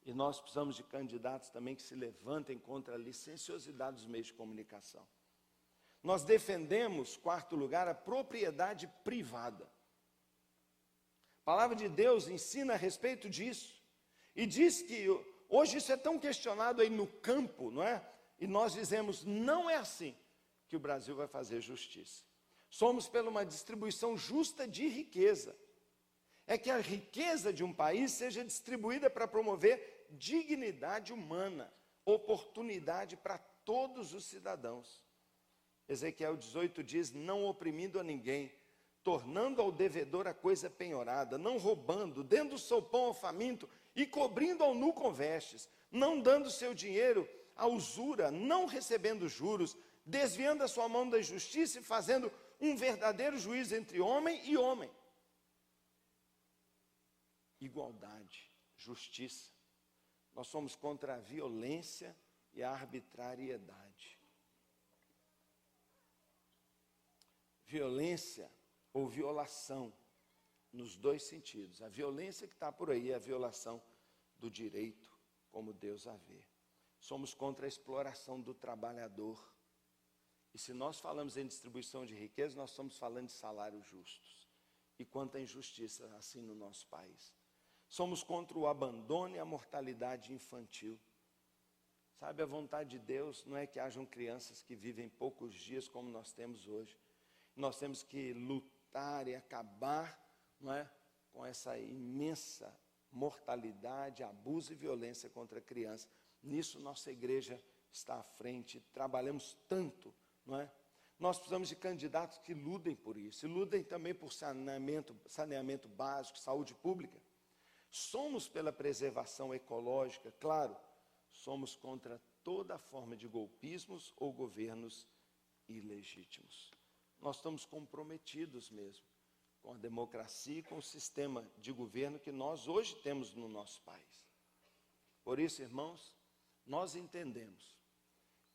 [SPEAKER 1] E nós precisamos de candidatos também que se levantem contra a licenciosidade dos meios de comunicação. Nós defendemos, quarto lugar, a propriedade privada. A palavra de Deus ensina a respeito disso. E diz que hoje isso é tão questionado aí no campo, não é? E nós dizemos, não é assim que o Brasil vai fazer justiça. Somos pela uma distribuição justa de riqueza. É que a riqueza de um país seja distribuída para promover dignidade humana, oportunidade para todos os cidadãos. Ezequiel 18 diz, não oprimindo a ninguém, tornando ao devedor a coisa penhorada, não roubando, dando o seu pão ao faminto e cobrindo ao nu com vestes, não dando seu dinheiro à usura, não recebendo juros, desviando a sua mão da justiça e fazendo um verdadeiro juízo entre homem e homem. Igualdade, justiça. Nós somos contra a violência e a arbitrariedade. Violência ou violação, nos dois sentidos. A violência que está por aí é a violação do direito, como Deus a vê. Somos contra a exploração do trabalhador. E se nós falamos em distribuição de riqueza, nós estamos falando de salários justos. E quanta injustiça assim no nosso país. Somos contra o abandono e a mortalidade infantil. Sabe, a vontade de Deus não é que hajam crianças que vivem poucos dias como nós temos hoje. Nós temos que lutar e acabar, não é, com essa imensa mortalidade, abuso e violência contra a criança. Nisso nossa igreja está à frente, trabalhamos tanto, não é? Nós precisamos de candidatos que lutem por isso, e lutem também por saneamento básico, saúde pública. Somos pela preservação ecológica, claro, somos contra toda forma de golpismos ou governos ilegítimos. Nós estamos comprometidos mesmo com a democracia e com o sistema de governo que nós hoje temos no nosso país. Por isso, irmãos, nós entendemos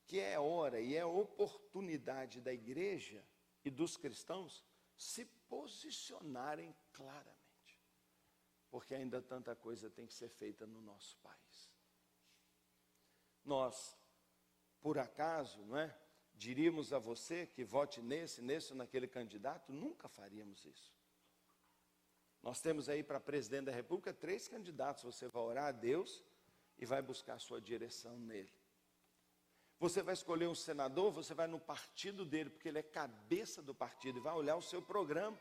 [SPEAKER 1] que é hora e é oportunidade da igreja e dos cristãos se posicionarem claramente. Porque ainda tanta coisa tem que ser feita no nosso país. Nós, por acaso, não é, diríamos a você que vote nesse ou naquele candidato? Nunca faríamos isso. Nós temos aí para presidente da República 3 candidatos. Você vai orar a Deus e vai buscar a sua direção nele. Você vai escolher um senador, você vai no partido dele, porque ele é cabeça do partido, e vai olhar o seu programa.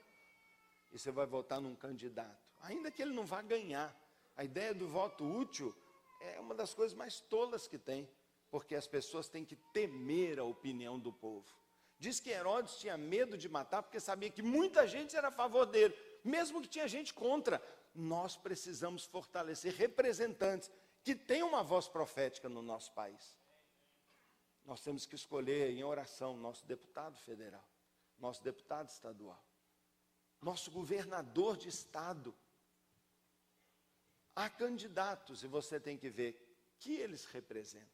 [SPEAKER 1] E você vai votar num candidato, ainda que ele não vá ganhar. A ideia do voto útil é uma das coisas mais tolas que tem, porque as pessoas têm que temer a opinião do povo. Diz que Herodes tinha medo de matar, porque sabia que muita gente era a favor dele, mesmo que tinha gente contra. Nós precisamos fortalecer representantes que tenham uma voz profética no nosso país. Nós temos que escolher em oração nosso deputado federal, nosso deputado estadual, nosso governador de estado. Há candidatos e você tem que ver que eles representam,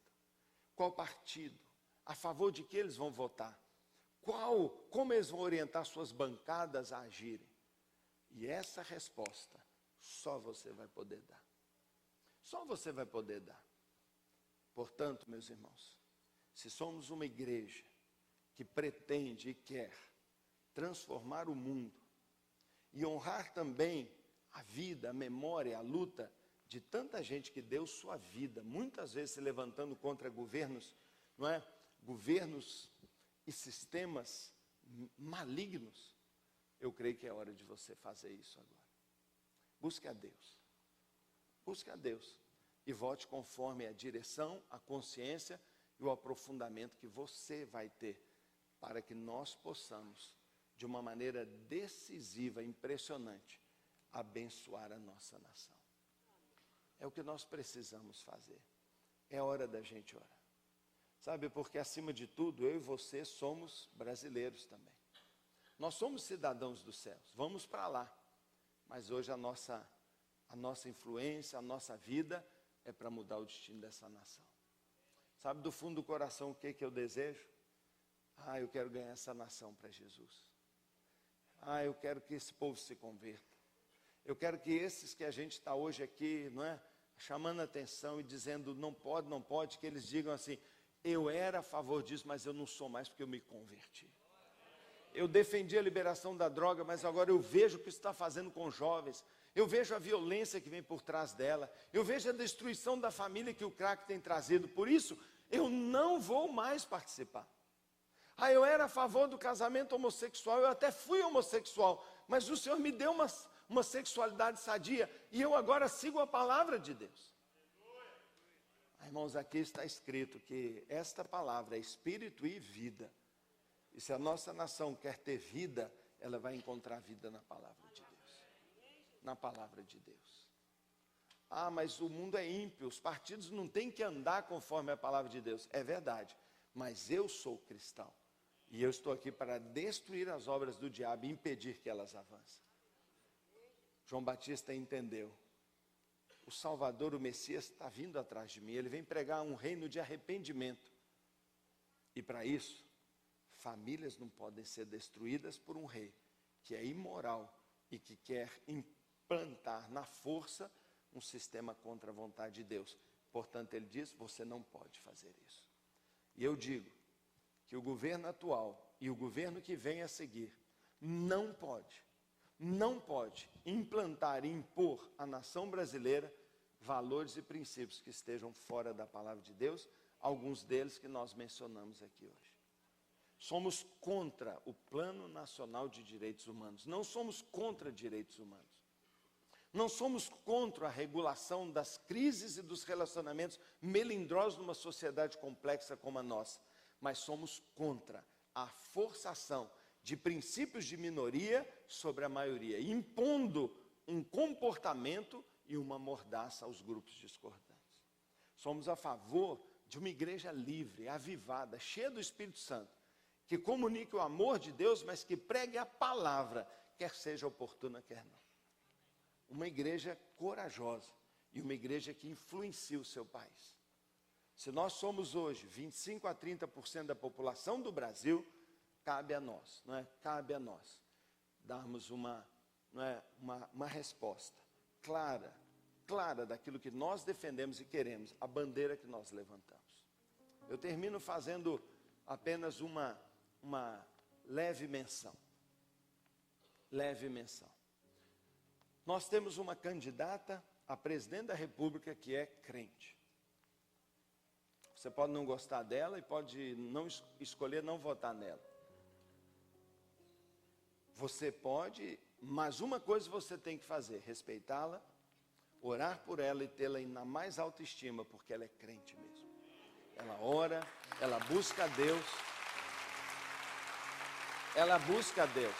[SPEAKER 1] qual partido, a favor de que eles vão votar, como eles vão orientar suas bancadas a agirem. E essa resposta só você vai poder dar. Só você vai poder dar. Portanto, meus irmãos, se somos uma igreja que pretende e quer transformar o mundo e honrar também a vida, a memória, a luta de tanta gente que deu sua vida, muitas vezes se levantando contra governos, não é? Governos e sistemas malignos, eu creio que é hora de você fazer isso agora. Busque a Deus. Busque a Deus e vote conforme a direção, a consciência e o aprofundamento que você vai ter para que nós possamos, de uma maneira decisiva, impressionante, abençoar a nossa nação. É o que nós precisamos fazer. É hora da gente orar. Sabe, porque acima de tudo, eu e você somos brasileiros também. Nós somos cidadãos dos céus, vamos para lá. Mas hoje a nossa influência, a nossa vida é para mudar o destino dessa nação. Sabe, do fundo do coração, o que eu desejo? Eu quero ganhar essa nação para Jesus. Eu quero que esse povo se converta. Eu quero que esses que a gente está hoje aqui, não é, chamando a atenção e dizendo não pode, que eles digam assim: eu era a favor disso, mas eu não sou mais porque eu me converti. Eu defendi a liberação da droga, mas agora eu vejo o que isso está fazendo com jovens. Eu vejo a violência que vem por trás dela. Eu vejo a destruição da família que o crack tem trazido. Por isso, eu não vou mais participar. Eu era a favor do casamento homossexual, eu até fui homossexual, mas o Senhor me deu uma sexualidade sadia, e eu agora sigo a palavra de Deus. Irmãos, aqui está escrito que esta palavra é espírito e vida. E se a nossa nação quer ter vida, ela vai encontrar vida na palavra de Deus. Na palavra de Deus. Ah, mas o mundo é ímpio, os partidos não têm que andar conforme a palavra de Deus. É verdade, mas eu sou cristão. E eu estou aqui para destruir as obras do diabo e impedir que elas avancem. João Batista entendeu. O Salvador, o Messias, está vindo atrás de mim. Ele vem pregar um reino de arrependimento. E para isso, famílias não podem ser destruídas por um rei que é imoral e que quer implantar na força um sistema contra a vontade de Deus. Portanto, ele diz, você não pode fazer isso. E eu digo que o governo atual e o governo que vem a seguir não pode implantar e impor à nação brasileira valores e princípios que estejam fora da palavra de Deus, alguns deles que nós mencionamos aqui hoje. Somos contra o Plano Nacional de Direitos Humanos, não somos contra direitos humanos. Não somos contra a regulação das crises e dos relacionamentos melindrosos numa sociedade complexa como a nossa, mas somos contra a forçação de princípios de minoria sobre a maioria, impondo um comportamento e uma mordaça aos grupos discordantes. Somos a favor de uma igreja livre, avivada, cheia do Espírito Santo, que comunique o amor de Deus, mas que pregue a palavra, quer seja oportuna, quer não. Uma igreja corajosa e uma igreja que influencia o seu país. Se nós somos hoje 25 a 30% da população do Brasil, cabe a nós, não é? Cabe a nós darmos uma resposta clara daquilo que nós defendemos e queremos, a bandeira que nós levantamos. Eu termino fazendo apenas uma leve menção. Nós temos uma candidata a presidente da República que é crente. Você pode não gostar dela e pode não escolher não votar nela. Você pode, mas uma coisa você tem que fazer, respeitá-la, orar por ela e tê-la na mais alta estima, porque ela é crente mesmo. Ela ora, ela busca a Deus. Ela busca a Deus.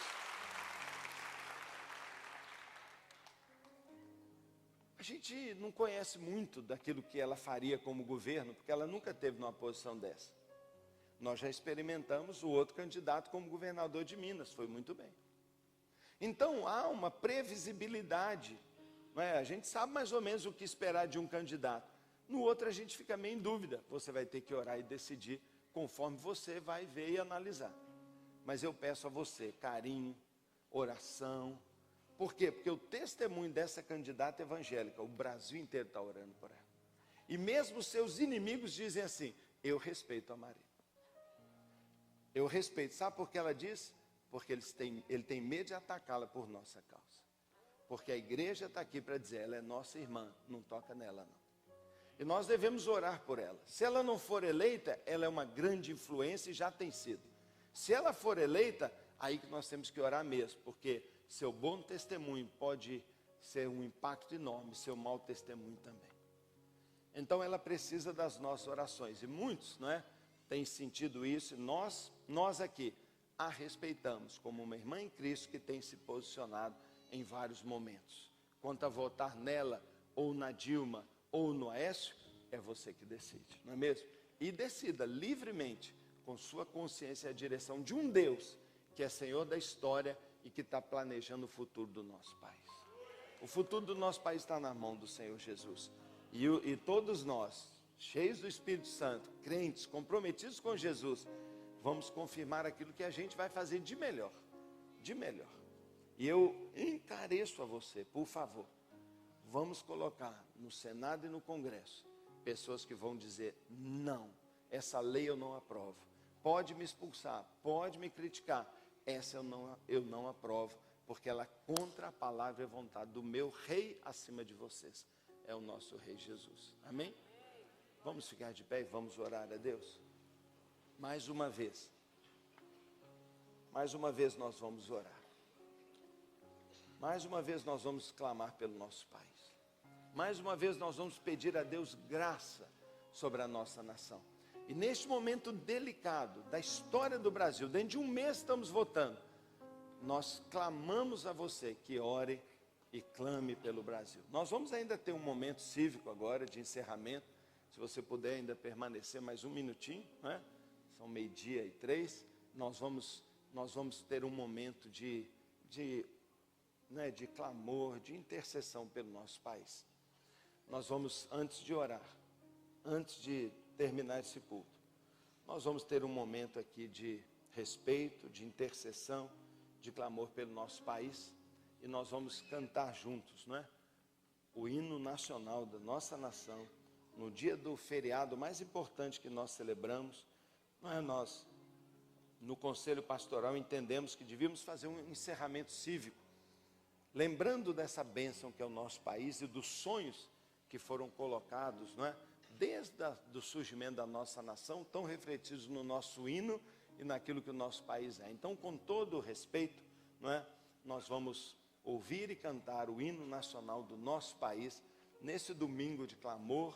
[SPEAKER 1] A gente não conhece muito daquilo que ela faria como governo, porque ela nunca teve numa posição dessa. Nós já experimentamos o outro candidato como governador de Minas, foi muito bem. Então há uma previsibilidade, não é? A gente sabe mais ou menos o que esperar de um candidato. No outro a gente fica meio em dúvida, você vai ter que orar e decidir conforme você vai ver e analisar. Mas eu peço a você carinho, oração. Por quê? Porque o testemunho dessa candidata evangélica, o Brasil inteiro está orando por ela. E mesmo seus inimigos dizem assim, eu respeito a Maria. Eu respeito. Sabe por que ela diz? Porque ele tem medo de atacá-la por nossa causa. Porque a igreja está aqui para dizer, ela é nossa irmã, não toca nela não. E nós devemos orar por ela. Se ela não for eleita, ela é uma grande influência e já tem sido. Se ela for eleita, aí que nós temos que orar mesmo, porque seu bom testemunho pode ser um impacto enorme, seu mau testemunho também. Então ela precisa das nossas orações, e muitos, não é, têm sentido isso, e nós aqui a respeitamos como uma irmã em Cristo que tem se posicionado em vários momentos. Quanto a votar nela, ou na Dilma, ou no Aécio, é você que decide, não é mesmo? E decida livremente, com sua consciência, a direção de um Deus que é Senhor da história e que está planejando o futuro do nosso país. O futuro do nosso país está na mão do Senhor Jesus. E todos nós, cheios do Espírito Santo, crentes, comprometidos com Jesus, vamos confirmar aquilo que a gente vai fazer de melhor. De melhor. E eu encareço a você, por favor, vamos colocar no Senado e no Congresso pessoas que vão dizer, não, essa lei eu não aprovo. Pode me expulsar, pode me criticar, essa eu não aprovo, porque ela é contra a palavra e a vontade do meu rei acima de vocês. É o nosso rei Jesus. Amém? Vamos ficar de pé e vamos orar a Deus? Mais uma vez nós vamos orar. Mais uma vez nós vamos clamar pelo nosso país. Mais uma vez nós vamos pedir a Deus graça sobre a nossa nação. E neste momento delicado da história do Brasil, dentro de um mês estamos votando, nós clamamos a você que ore e clame pelo Brasil. Nós vamos ainda ter um momento cívico agora de encerramento. Se você puder ainda permanecer mais um minutinho, né? São 12:03. Nós vamos ter um momento de clamor, de intercessão pelo nosso país. Nós vamos, antes de orar, antes de terminar esse culto, nós vamos ter um momento aqui de respeito, de intercessão, de clamor pelo nosso país, e nós vamos cantar juntos, não é? O hino nacional da nossa nação, no dia do feriado mais importante que nós celebramos. Não é? Nós, no Conselho Pastoral, entendemos que devíamos fazer um encerramento cívico, lembrando dessa bênção que é o nosso país e dos sonhos que foram colocados, não é? Desde o surgimento da nossa nação, tão refletidos no nosso hino e naquilo que o nosso país é. Então, com todo o respeito, não é? Nós vamos ouvir e cantar o hino nacional do nosso país, nesse domingo de clamor,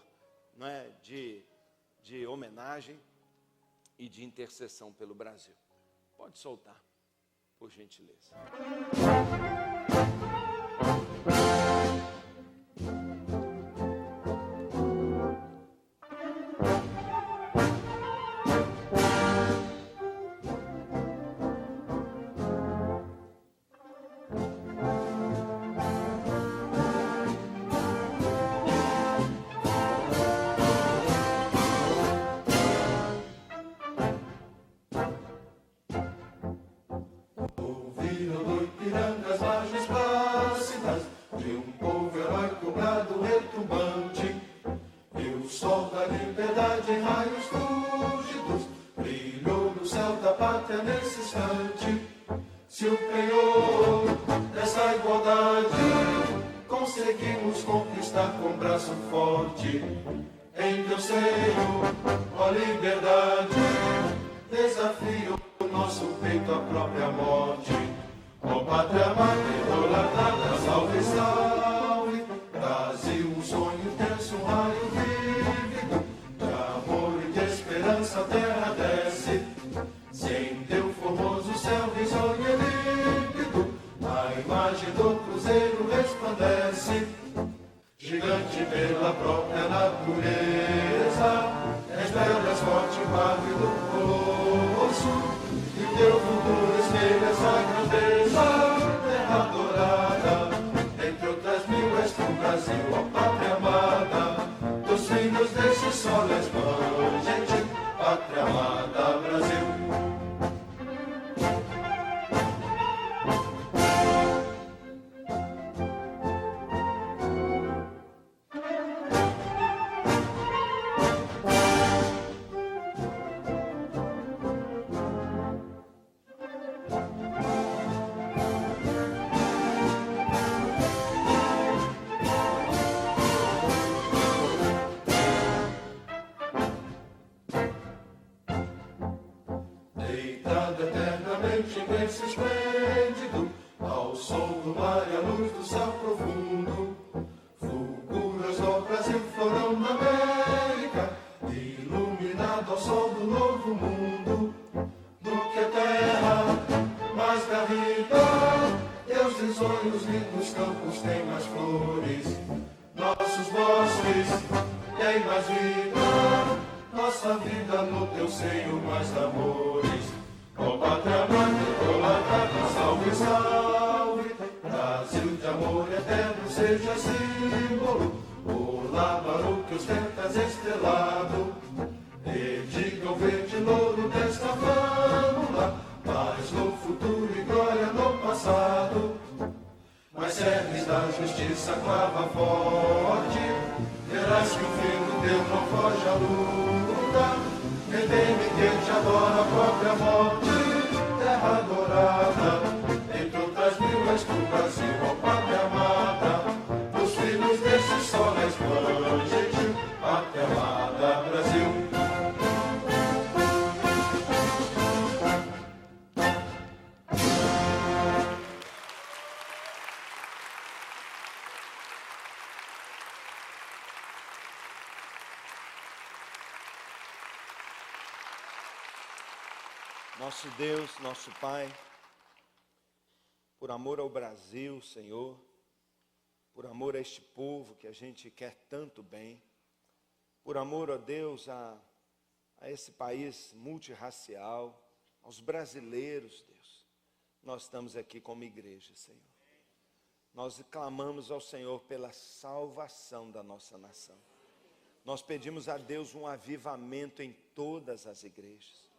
[SPEAKER 1] não é? de homenagem e de intercessão pelo Brasil. Pode soltar, por gentileza.
[SPEAKER 2] Se o penhor dessa igualdade conseguimos conquistar com braço forte, em teu seio, ó liberdade, desafio o nosso peito à própria morte. Ó pátria amada, idolatrada, salve, salve, Brasil, um sonho intenso, um raio vívido, de amor e de esperança a terra desce, sem teu formoso céu risonho e límpido, a imagem do cruzeiro resplandece, gigante pela própria natureza, és bela, és forte, padre do colosso, e o teu futuro espelha essa grandeza, terra dourada, entre outras mil és tu, Brasil, ó pátria amada, dos filhos desse sol és mãe, gente, pátria amada, Brasil. Deitado eternamente imenso esplêndido, ao sol do mar e à luz do céu profundo, fulguras do Brasil, florão da América, iluminado ao sol do novo mundo, do que a terra mais garrida, teus risonhos lindos campos têm mais flores, nossos bosques têm mais vida, nossa vida no teu seio mais amores. Ó pátria amada, idolatrada, salve, salve, Brasil de amor eterno seja símbolo, olá para o que ostentas estrelado, e diga o verde louro desta fâbula, paz no futuro e glória no passado. Mas cernes da justiça clava forte, verás que o filho teu não foge à luta, redeme quem te adora a própria morte, terra dourada, entre outras mil és tu, Brasil, ó pátria amada, dos filhos desse sol és mãe, gente, pátria amada, Brasil.
[SPEAKER 1] Nosso Deus, nosso Pai, por amor ao Brasil, Senhor, por amor a este povo que a gente quer tanto bem, por amor, ó Deus, a esse país multirracial, aos brasileiros, Deus. Nós estamos aqui como igreja, Senhor. Nós clamamos ao Senhor pela salvação da nossa nação. Nós pedimos a Deus um avivamento em todas as igrejas.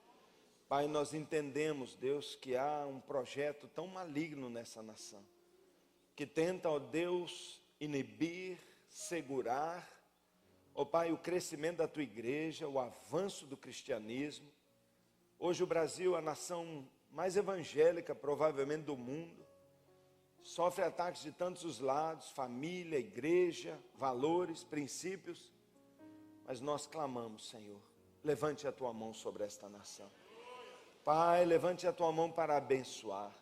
[SPEAKER 1] Pai, nós entendemos, Deus, que há um projeto tão maligno nessa nação, que tenta, ó Deus, inibir, segurar, ó Pai, o crescimento da Tua igreja, o avanço do cristianismo. Hoje o Brasil, a nação mais evangélica provavelmente do mundo, sofre ataques de tantos os lados, família, igreja, valores, princípios. Mas nós clamamos, Senhor, levante a Tua mão sobre esta nação. Pai, levante a Tua mão para abençoar.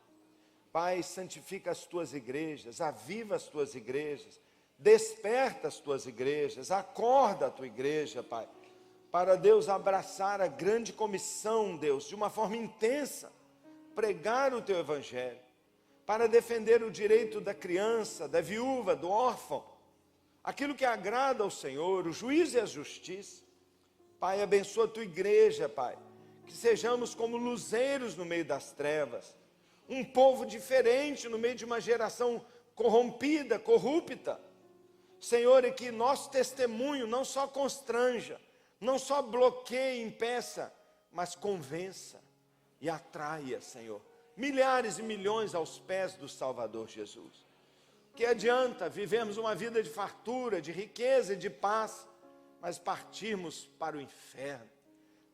[SPEAKER 1] Pai, santifica as Tuas igrejas, aviva as Tuas igrejas, desperta as Tuas igrejas, acorda a Tua igreja, Pai, para Deus abraçar a grande comissão, Deus, de uma forma intensa, pregar o Teu Evangelho, para defender o direito da criança, da viúva, do órfão, aquilo que agrada ao Senhor, o juízo e a justiça. Pai, abençoa a Tua igreja, Pai, que sejamos como luzeiros no meio das trevas, um povo diferente no meio de uma geração corrompida, corrupta. Senhor, e que nosso testemunho não só constranja, não só bloqueie, impeça, mas convença e atraia, Senhor, milhares e milhões aos pés do Salvador Jesus. Que adianta vivermos uma vida de fartura, de riqueza e de paz, mas partirmos para o inferno,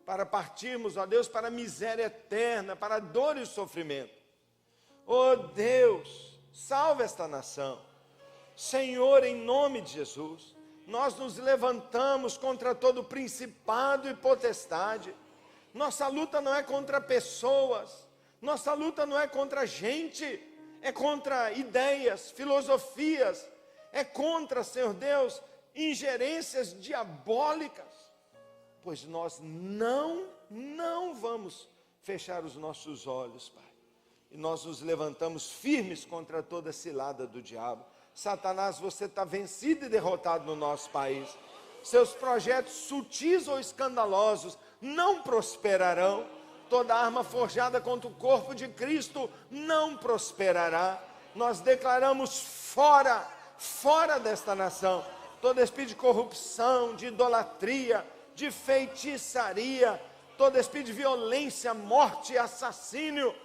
[SPEAKER 1] para partirmos, ó Deus, para a miséria eterna, para a dor e o sofrimento. Ó Deus, salva esta nação. Senhor, em nome de Jesus, nós nos levantamos contra todo principado e potestade. Nossa luta não é contra pessoas, nossa luta não é contra gente, é contra ideias, filosofias, é contra, Senhor Deus, ingerências diabólicas, pois nós não vamos fechar os nossos olhos, Pai, e nós nos levantamos firmes contra toda cilada do diabo. Satanás, você está vencido e derrotado no nosso país. Seus projetos sutis ou escandalosos não prosperarão. Toda arma forjada contra o corpo de Cristo não prosperará. Nós declaramos fora desta nação, todo espírito de corrupção, de idolatria, de feitiçaria, todo espírito de violência, morte e assassínio,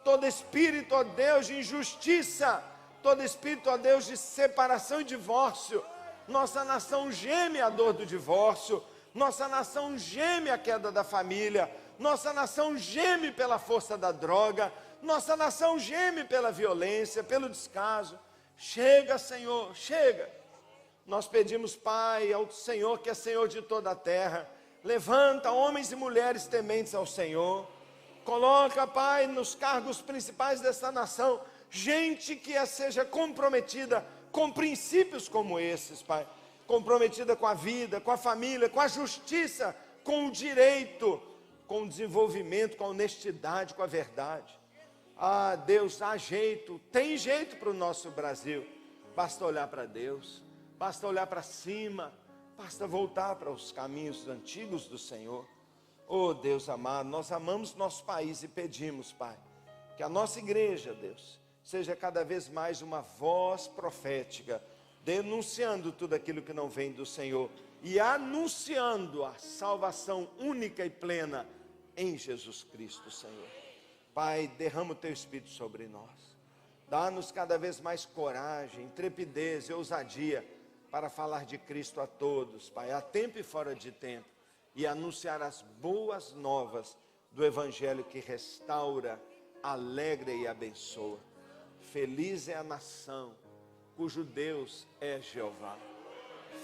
[SPEAKER 1] todo espírito, ó Deus, de injustiça, todo espírito, ó Deus, de separação e divórcio. Nossa nação geme a dor do divórcio, nossa nação geme a queda da família, nossa nação geme pela força da droga, nossa nação geme pela violência, pelo descaso. Chega, Senhor, chega. Nós pedimos, Pai, ao Senhor, que é Senhor de toda a terra, levanta homens e mulheres tementes ao Senhor, coloca, Pai, nos cargos principais dessa nação, gente que seja comprometida com princípios como esses, Pai, comprometida com a vida, com a família, com a justiça, com o direito, com o desenvolvimento, com a honestidade, com a verdade. Ah, Deus, há jeito, tem jeito para o nosso Brasil. Basta olhar para Deus, basta olhar para cima, basta voltar para os caminhos antigos do Senhor. Oh Deus amado, nós amamos nosso país e pedimos, Pai, que a nossa igreja, Deus, seja cada vez mais uma voz profética, denunciando tudo aquilo que não vem do Senhor e anunciando a salvação única e plena em Jesus Cristo, Senhor. Pai, derrama o Teu Espírito sobre nós, dá-nos cada vez mais coragem, intrepidez e ousadia para falar de Cristo a todos, Pai, a tempo e fora de tempo, e anunciar as boas novas do Evangelho que restaura, alegra e abençoa. Feliz é a nação cujo Deus é Jeová.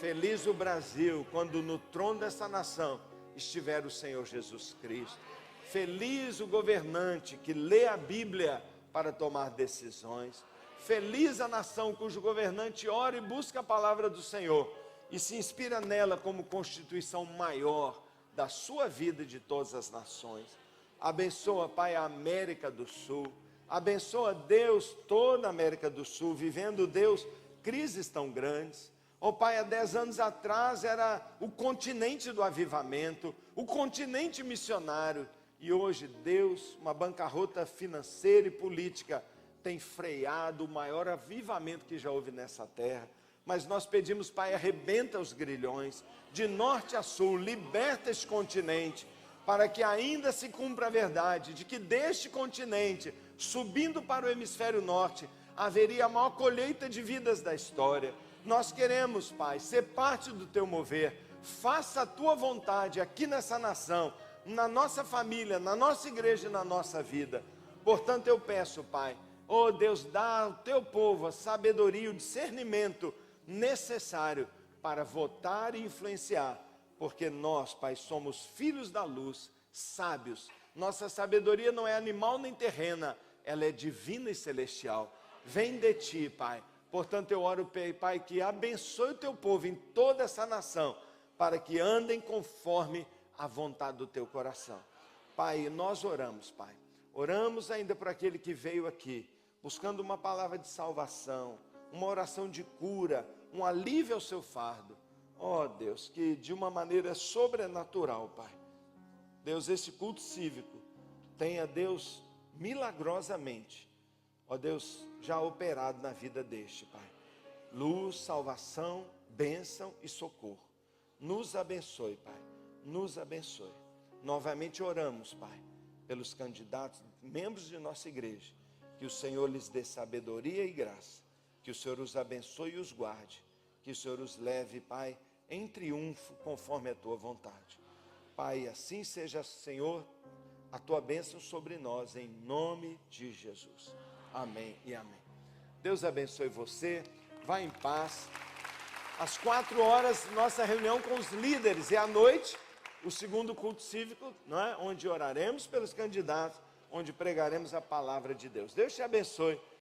[SPEAKER 1] Feliz o Brasil quando no trono dessa nação estiver o Senhor Jesus Cristo. Feliz o governante que lê a Bíblia para tomar decisões. Feliz a nação cujo governante ora e busca a palavra do Senhor e se inspira nela como constituição maior da sua vida e de todas as nações. Abençoa, Pai, a América do Sul. Abençoa, Deus, toda a América do Sul, vivendo, Deus, crises tão grandes. Ó Pai, há 10 anos atrás era o continente do avivamento, o continente missionário. E hoje, Deus, uma bancarrota financeira e política, tem freado o maior avivamento que já houve nessa terra. Mas nós pedimos, Pai, arrebenta os grilhões, de norte a sul, liberta este continente, para que ainda se cumpra a verdade de que deste continente, subindo para o hemisfério norte, haveria a maior colheita de vidas da história. Nós queremos, Pai, ser parte do Teu mover. Faça a Tua vontade aqui nessa nação, na nossa família, na nossa igreja e na nossa vida. Portanto, eu peço, Pai, oh Deus, dá ao Teu povo a sabedoria e o discernimento necessário para votar e influenciar, porque nós, Pai, somos filhos da luz, sábios. Nossa sabedoria não é animal nem terrena, ela é divina e celestial. Vem de Ti, Pai. Portanto, eu oro, Pai, que abençoe o Teu povo em toda essa nação, para que andem conforme a vontade do Teu coração. Pai, nós oramos, Pai. Oramos ainda por aquele que veio aqui, buscando uma palavra de salvação, uma oração de cura, um alívio ao seu fardo. Ó Deus, que de uma maneira sobrenatural, Pai, Deus, esse culto cívico tenha, Deus, milagrosamente, ó Deus, já operado na vida deste, Pai. Luz, salvação, bênção e socorro. Nos abençoe, Pai, nos abençoe. Novamente oramos, Pai, pelos candidatos, membros de nossa igreja, que o Senhor lhes dê sabedoria e graça, que o Senhor os abençoe e os guarde, que o Senhor os leve, Pai, em triunfo, conforme a Tua vontade. Pai, assim seja, Senhor, a Tua bênção sobre nós, em nome de Jesus. Amém e amém. Deus abençoe você, vá em paz. Às 4 horas, nossa reunião com os líderes, e à noite, o segundo culto cívico, não é? Onde oraremos pelos candidatos, onde pregaremos a palavra de Deus. Deus te abençoe